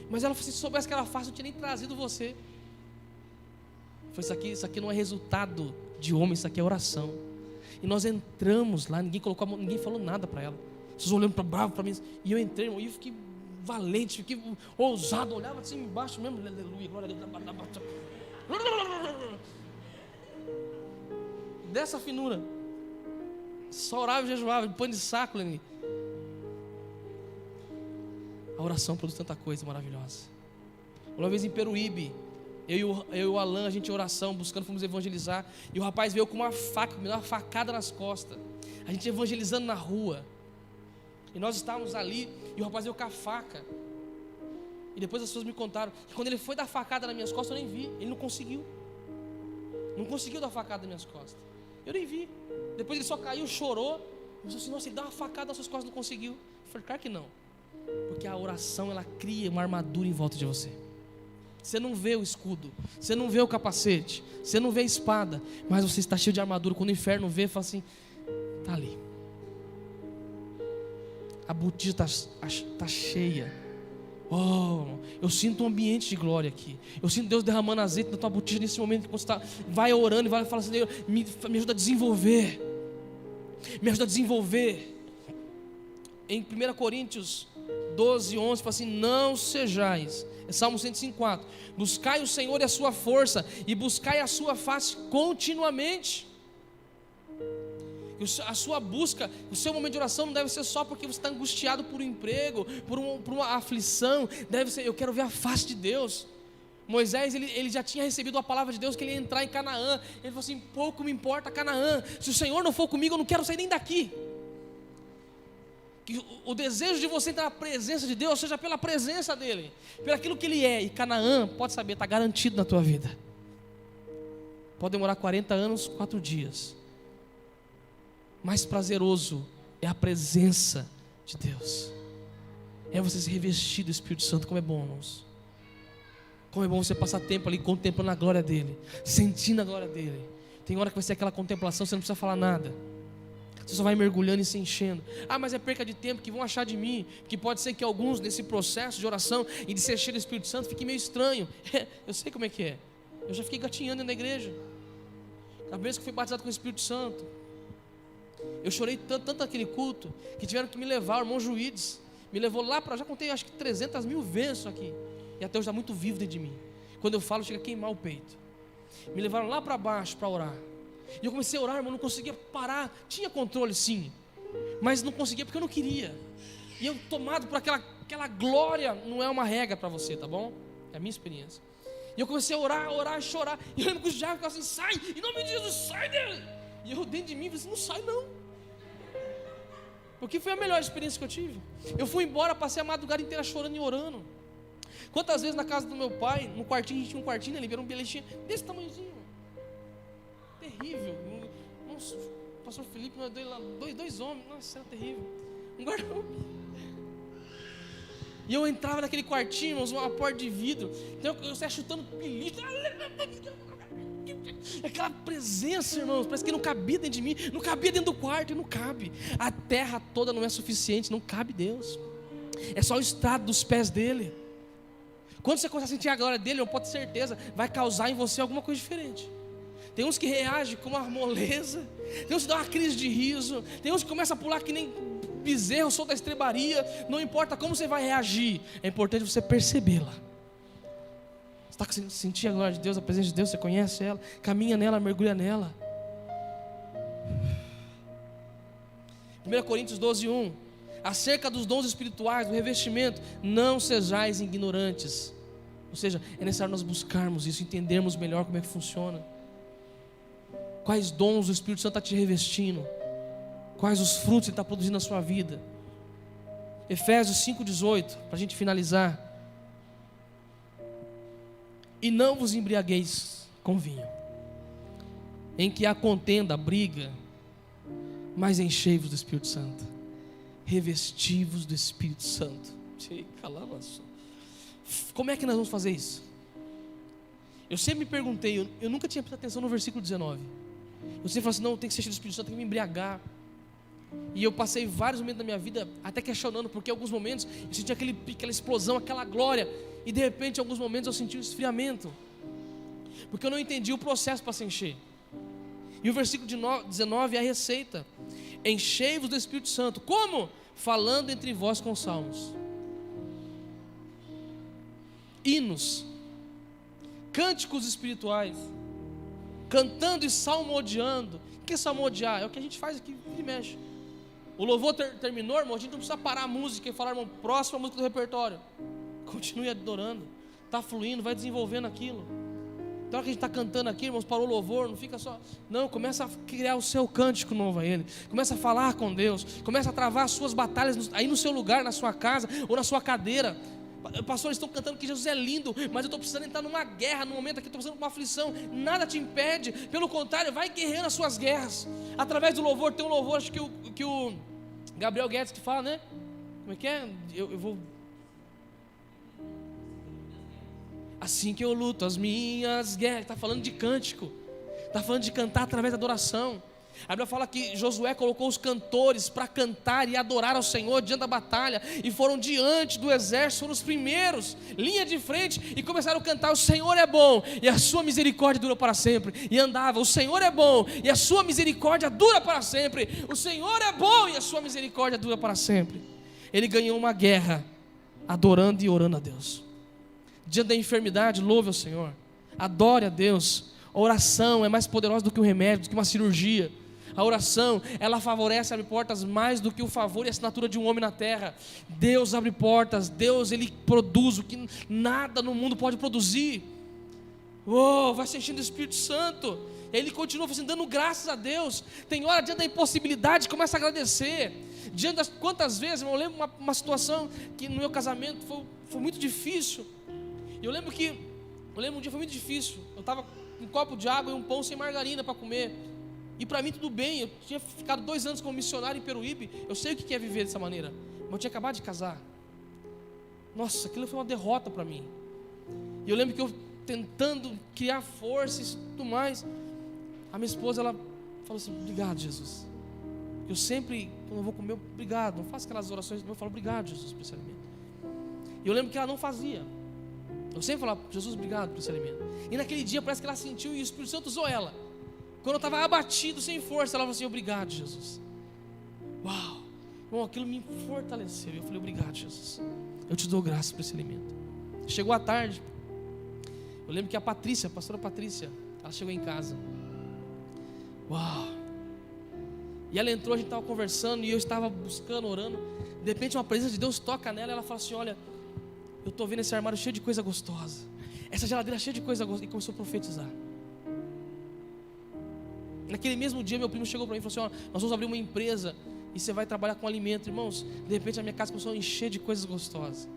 Mas ela falou assim: se soubesse que era fácil, eu não tinha nem trazido você. Foi isso aqui não é resultado de homem, isso aqui é oração. E nós entramos lá, ninguém colocou a mão, ninguém falou nada para ela. Vocês olhando para bravo para mim. E eu entrei, irmão, e eu fiquei valente, fiquei ousado, olhava assim embaixo mesmo, aleluia, glória a Deus. Dessa finura. Só orava e jejuava, de pano de saco, Leni. A oração produz tanta coisa maravilhosa. Uma vez em Peruíbe, eu e o Alan, a gente em oração, buscando, fomos evangelizar. E o rapaz veio com uma faca, me deu uma facada nas costas. A gente evangelizando na rua. E nós estávamos ali, e o rapaz veio com a faca. E depois as pessoas me contaram que quando ele foi dar facada nas minhas costas, eu nem vi. Ele não conseguiu. Não conseguiu dar facada nas minhas costas. Eu nem vi. Depois ele só caiu, chorou. Eu disse assim: nossa, ele dá uma facada nas suas costas, não conseguiu. Eu falei: claro que não. Porque a oração, ela cria uma armadura em volta de você. Você não vê o escudo, você não vê o capacete, você não vê a espada, mas você está cheio de armadura. Quando o inferno vê, fala assim: está ali. A botija está cheia. Oh, eu sinto um ambiente de glória aqui. Eu sinto Deus derramando azeite na tua botija nesse momento. Quando você vai orando e vai falar assim: Deus, me ajuda a desenvolver. Me ajuda a desenvolver. Em 1 Coríntios 12, 11, fala assim: não sejais, é Salmo 105:4, buscai o Senhor e a sua força, e buscai a sua face continuamente. A sua busca, o seu momento de oração não deve ser só porque você está angustiado por um emprego, por uma aflição. Deve ser: eu quero ver a face de Deus. Moisés, ele já tinha recebido a palavra de Deus que ele ia entrar em Canaã. Ele falou assim: pouco me importa Canaã, se o Senhor não for comigo, eu não quero sair nem daqui. Que o desejo de você entrar na presença de Deus seja pela presença dEle, pelo aquilo que Ele é. E Canaã, pode saber, está garantido na tua vida. Pode demorar 40 anos, 4 dias. Mais prazeroso é a presença de Deus. É você se revestir do Espírito Santo. Como é bom, irmãos. Como é bom você passar tempo ali contemplando a glória dEle, sentindo a glória dEle. Tem hora que vai ser aquela contemplação, você não precisa falar nada. Você só vai mergulhando e se enchendo. Ah, mas é perca de tempo, que vão achar de mim. Que pode ser que alguns nesse processo de oração e de ser cheio do Espírito Santo fique meio estranho. Eu sei como é que é. Eu já fiquei gatinhando na igreja. A vez que fui batizado com o Espírito Santo, eu chorei tanto naquele culto, que tiveram que me levar, o irmão Juídes me levou lá para, já contei acho que 300 mil vezes isso aqui. E até hoje está muito vivo dentro de mim. Quando eu falo, chega a queimar o peito. Me levaram lá para baixo para orar. E eu comecei a orar, irmão, não conseguia parar. Tinha controle sim, mas não conseguia porque eu não queria. E eu tomado por aquela glória. Não é uma regra para você, tá bom? É a minha experiência. E eu comecei a orar, chorar. E eu lembro que os diabos ficavam assim: sai, em nome de Jesus, sai dele. E eu dentro de mim falei assim: não sai não. Porque foi a melhor experiência que eu tive. Eu fui embora, passei a madrugada inteira chorando e orando. Quantas vezes na casa do meu pai, no quartinho, a gente tinha um quartinho ali, era um bilhetinho desse tamanhozinho. Terrível. Nossa, o pastor Felipe me deu lá dois homens. Nossa, era terrível. Um guarda-roupa. E eu entrava naquele quartinho, irmãos, uma porta de vidro. Então eu saia chutando beliche. Aquela presença, irmãos, parece que não cabia dentro de mim. Não cabia dentro do quarto, e não cabe. A terra toda não é suficiente, não cabe Deus. É só o estado dos pés dele. Quando você começar a sentir a glória dele, eu posso ter certeza, vai causar em você alguma coisa diferente. Tem uns que reagem com uma moleza, tem uns que dão uma crise de riso, tem uns que começam a pular que nem bezerro, solto da estrebaria. Não importa como você vai reagir, é importante você percebê-la. Você está sentindo a glória de Deus, a presença de Deus, você conhece ela, caminha nela, mergulha nela. 1 Coríntios 12:1. Acerca dos dons espirituais, do revestimento, não sejais ignorantes. Ou seja, é necessário nós buscarmos isso, entendermos melhor como é que funciona. Quais dons o Espírito Santo está te revestindo? Quais os frutos ele está produzindo na sua vida? Efésios 5:18, para a gente finalizar. E não vos embriagueis com vinho, em que há contenda, briga, mas enchei-vos do Espírito Santo, revestivos do Espírito Santo. Como é que nós vamos fazer isso? Eu sempre me perguntei, eu nunca tinha prestado atenção no versículo 19. Eu sempre falo assim: não, tem que ser cheio do Espírito Santo, tem que me embriagar. E eu passei vários momentos da minha vida até questionando, porque em alguns momentos eu senti aquela explosão, aquela glória, e de repente em alguns momentos eu senti um esfriamento, porque eu não entendi o processo para se encher. E o versículo 19 é a receita: enchei-vos do Espírito Santo. Como? Falando entre vós com salmos, hinos, cânticos espirituais, cantando e salmodiando. O que é salmodiar? É o que a gente faz aqui e mexe. O louvor terminou, irmão, a gente não precisa parar a música e falar: irmão, próxima música do repertório. Continue adorando, está fluindo, vai desenvolvendo aquilo. Então que a gente está cantando aqui, irmãos, parou o louvor, não fica só. Não, começa a criar o seu cântico novo a Ele. Começa a falar com Deus. Começa a travar as suas batalhas aí no seu lugar, na sua casa ou na sua cadeira. Pastores, estão cantando que Jesus é lindo, mas eu estou precisando entrar numa guerra, no momento aqui estou passando por uma aflição. Nada te impede, pelo contrário, vai guerreando as suas guerras. Através do louvor, tem um louvor, acho que o Gabriel Guedes que fala, né? Como é que é? Eu vou... Assim que eu luto as minhas guerras. Está falando de cântico, está falando de cantar através da adoração. A Bíblia fala que Josué colocou os cantores para cantar e adorar ao Senhor diante da batalha, e foram diante do exército, foram os primeiros, linha de frente, e começaram a cantar: o Senhor é bom e a sua misericórdia dura para sempre. E andava: o Senhor é bom e a sua misericórdia dura para sempre. O Senhor é bom e a sua misericórdia dura para sempre. Ele ganhou uma guerra adorando e orando a Deus. Diante da enfermidade, louve ao Senhor, adore a Deus. A oração é mais poderosa do que um remédio, do que uma cirurgia. A oração, ela favorece, abre portas mais do que o favor e a assinatura de um homem na terra. Deus abre portas, Deus, Ele produz o que nada no mundo pode produzir. Vai se enchendo do Espírito Santo. E aí ele continua fazendo, dando graças a Deus. Tem hora diante da impossibilidade, começa a agradecer. Diante das quantas vezes, eu lembro uma situação que no meu casamento foi muito difícil. Eu lembro um dia foi muito difícil. Eu estava com um copo de água e um pão sem margarina para comer. E para mim tudo bem, eu tinha ficado 2 anos como missionário em Peruíbe. Eu sei o que é viver dessa maneira. Mas eu tinha acabado de casar. Nossa, aquilo foi uma derrota para mim. E eu lembro que eu tentando criar forças e tudo mais. A minha esposa, ela falou assim, obrigado, Jesus. Eu sempre, quando eu vou comer, obrigado. Não faço aquelas orações, eu falo, obrigado, Jesus, por esse alimento. E eu lembro que ela não fazia. Eu sempre falava, Jesus, obrigado por esse alimento. E naquele dia parece que ela sentiu e o Espírito Santo usou ela. Quando eu estava abatido, sem força, ela falou assim, obrigado, Jesus. Uau! Bom, aquilo me fortaleceu. Eu falei, obrigado, Jesus. Eu te dou graça por esse alimento. Chegou a tarde. Eu lembro que a pastora Patrícia, ela chegou em casa. Uau! E ela entrou, a gente estava conversando e eu estava buscando, orando. De repente uma presença de Deus toca nela e ela fala assim, olha, eu estou vendo esse armário cheio de coisa gostosa, essa geladeira cheia de coisa gostosa. E começou a profetizar. Naquele mesmo dia meu primo chegou para mim e falou assim, nós vamos abrir uma empresa e você vai trabalhar com alimento. Irmãos, de repente a minha casa começou a encher de coisas gostosas.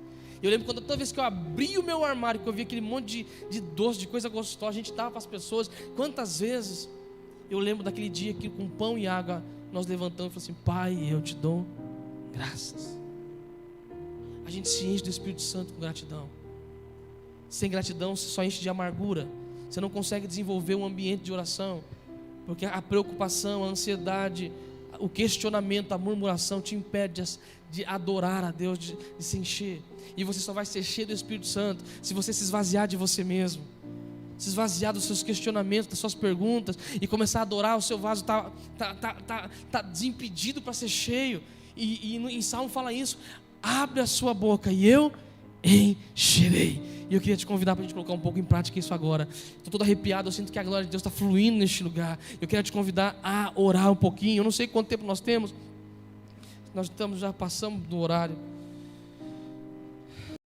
Eu lembro quando toda vez que eu abri o meu armário, que eu vi aquele monte de doce, de coisa gostosa, a gente dava para as pessoas. Quantas vezes eu lembro daquele dia que com pão e água nós levantamos e falamos assim, Pai, eu te dou graças. A gente se enche do Espírito Santo com gratidão. Sem gratidão você só enche de amargura. Você não consegue desenvolver um ambiente de oração, porque a preocupação, a ansiedade, o questionamento, a murmuração te impede de adorar a Deus, de se encher. E você só vai se encher do Espírito Santo se você se esvaziar de você mesmo, se esvaziar dos seus questionamentos, das suas perguntas e começar a adorar. O seu vaso tá desimpedido para ser cheio. E em Salmo fala isso: abre a sua boca e eu encherei. E eu queria te convidar para a gente colocar um pouco em prática isso agora. Estou todo arrepiado, eu sinto que a glória de Deus está fluindo neste lugar. Eu quero te convidar a orar um pouquinho. Eu não sei quanto tempo nós temos. Já passamos do horário.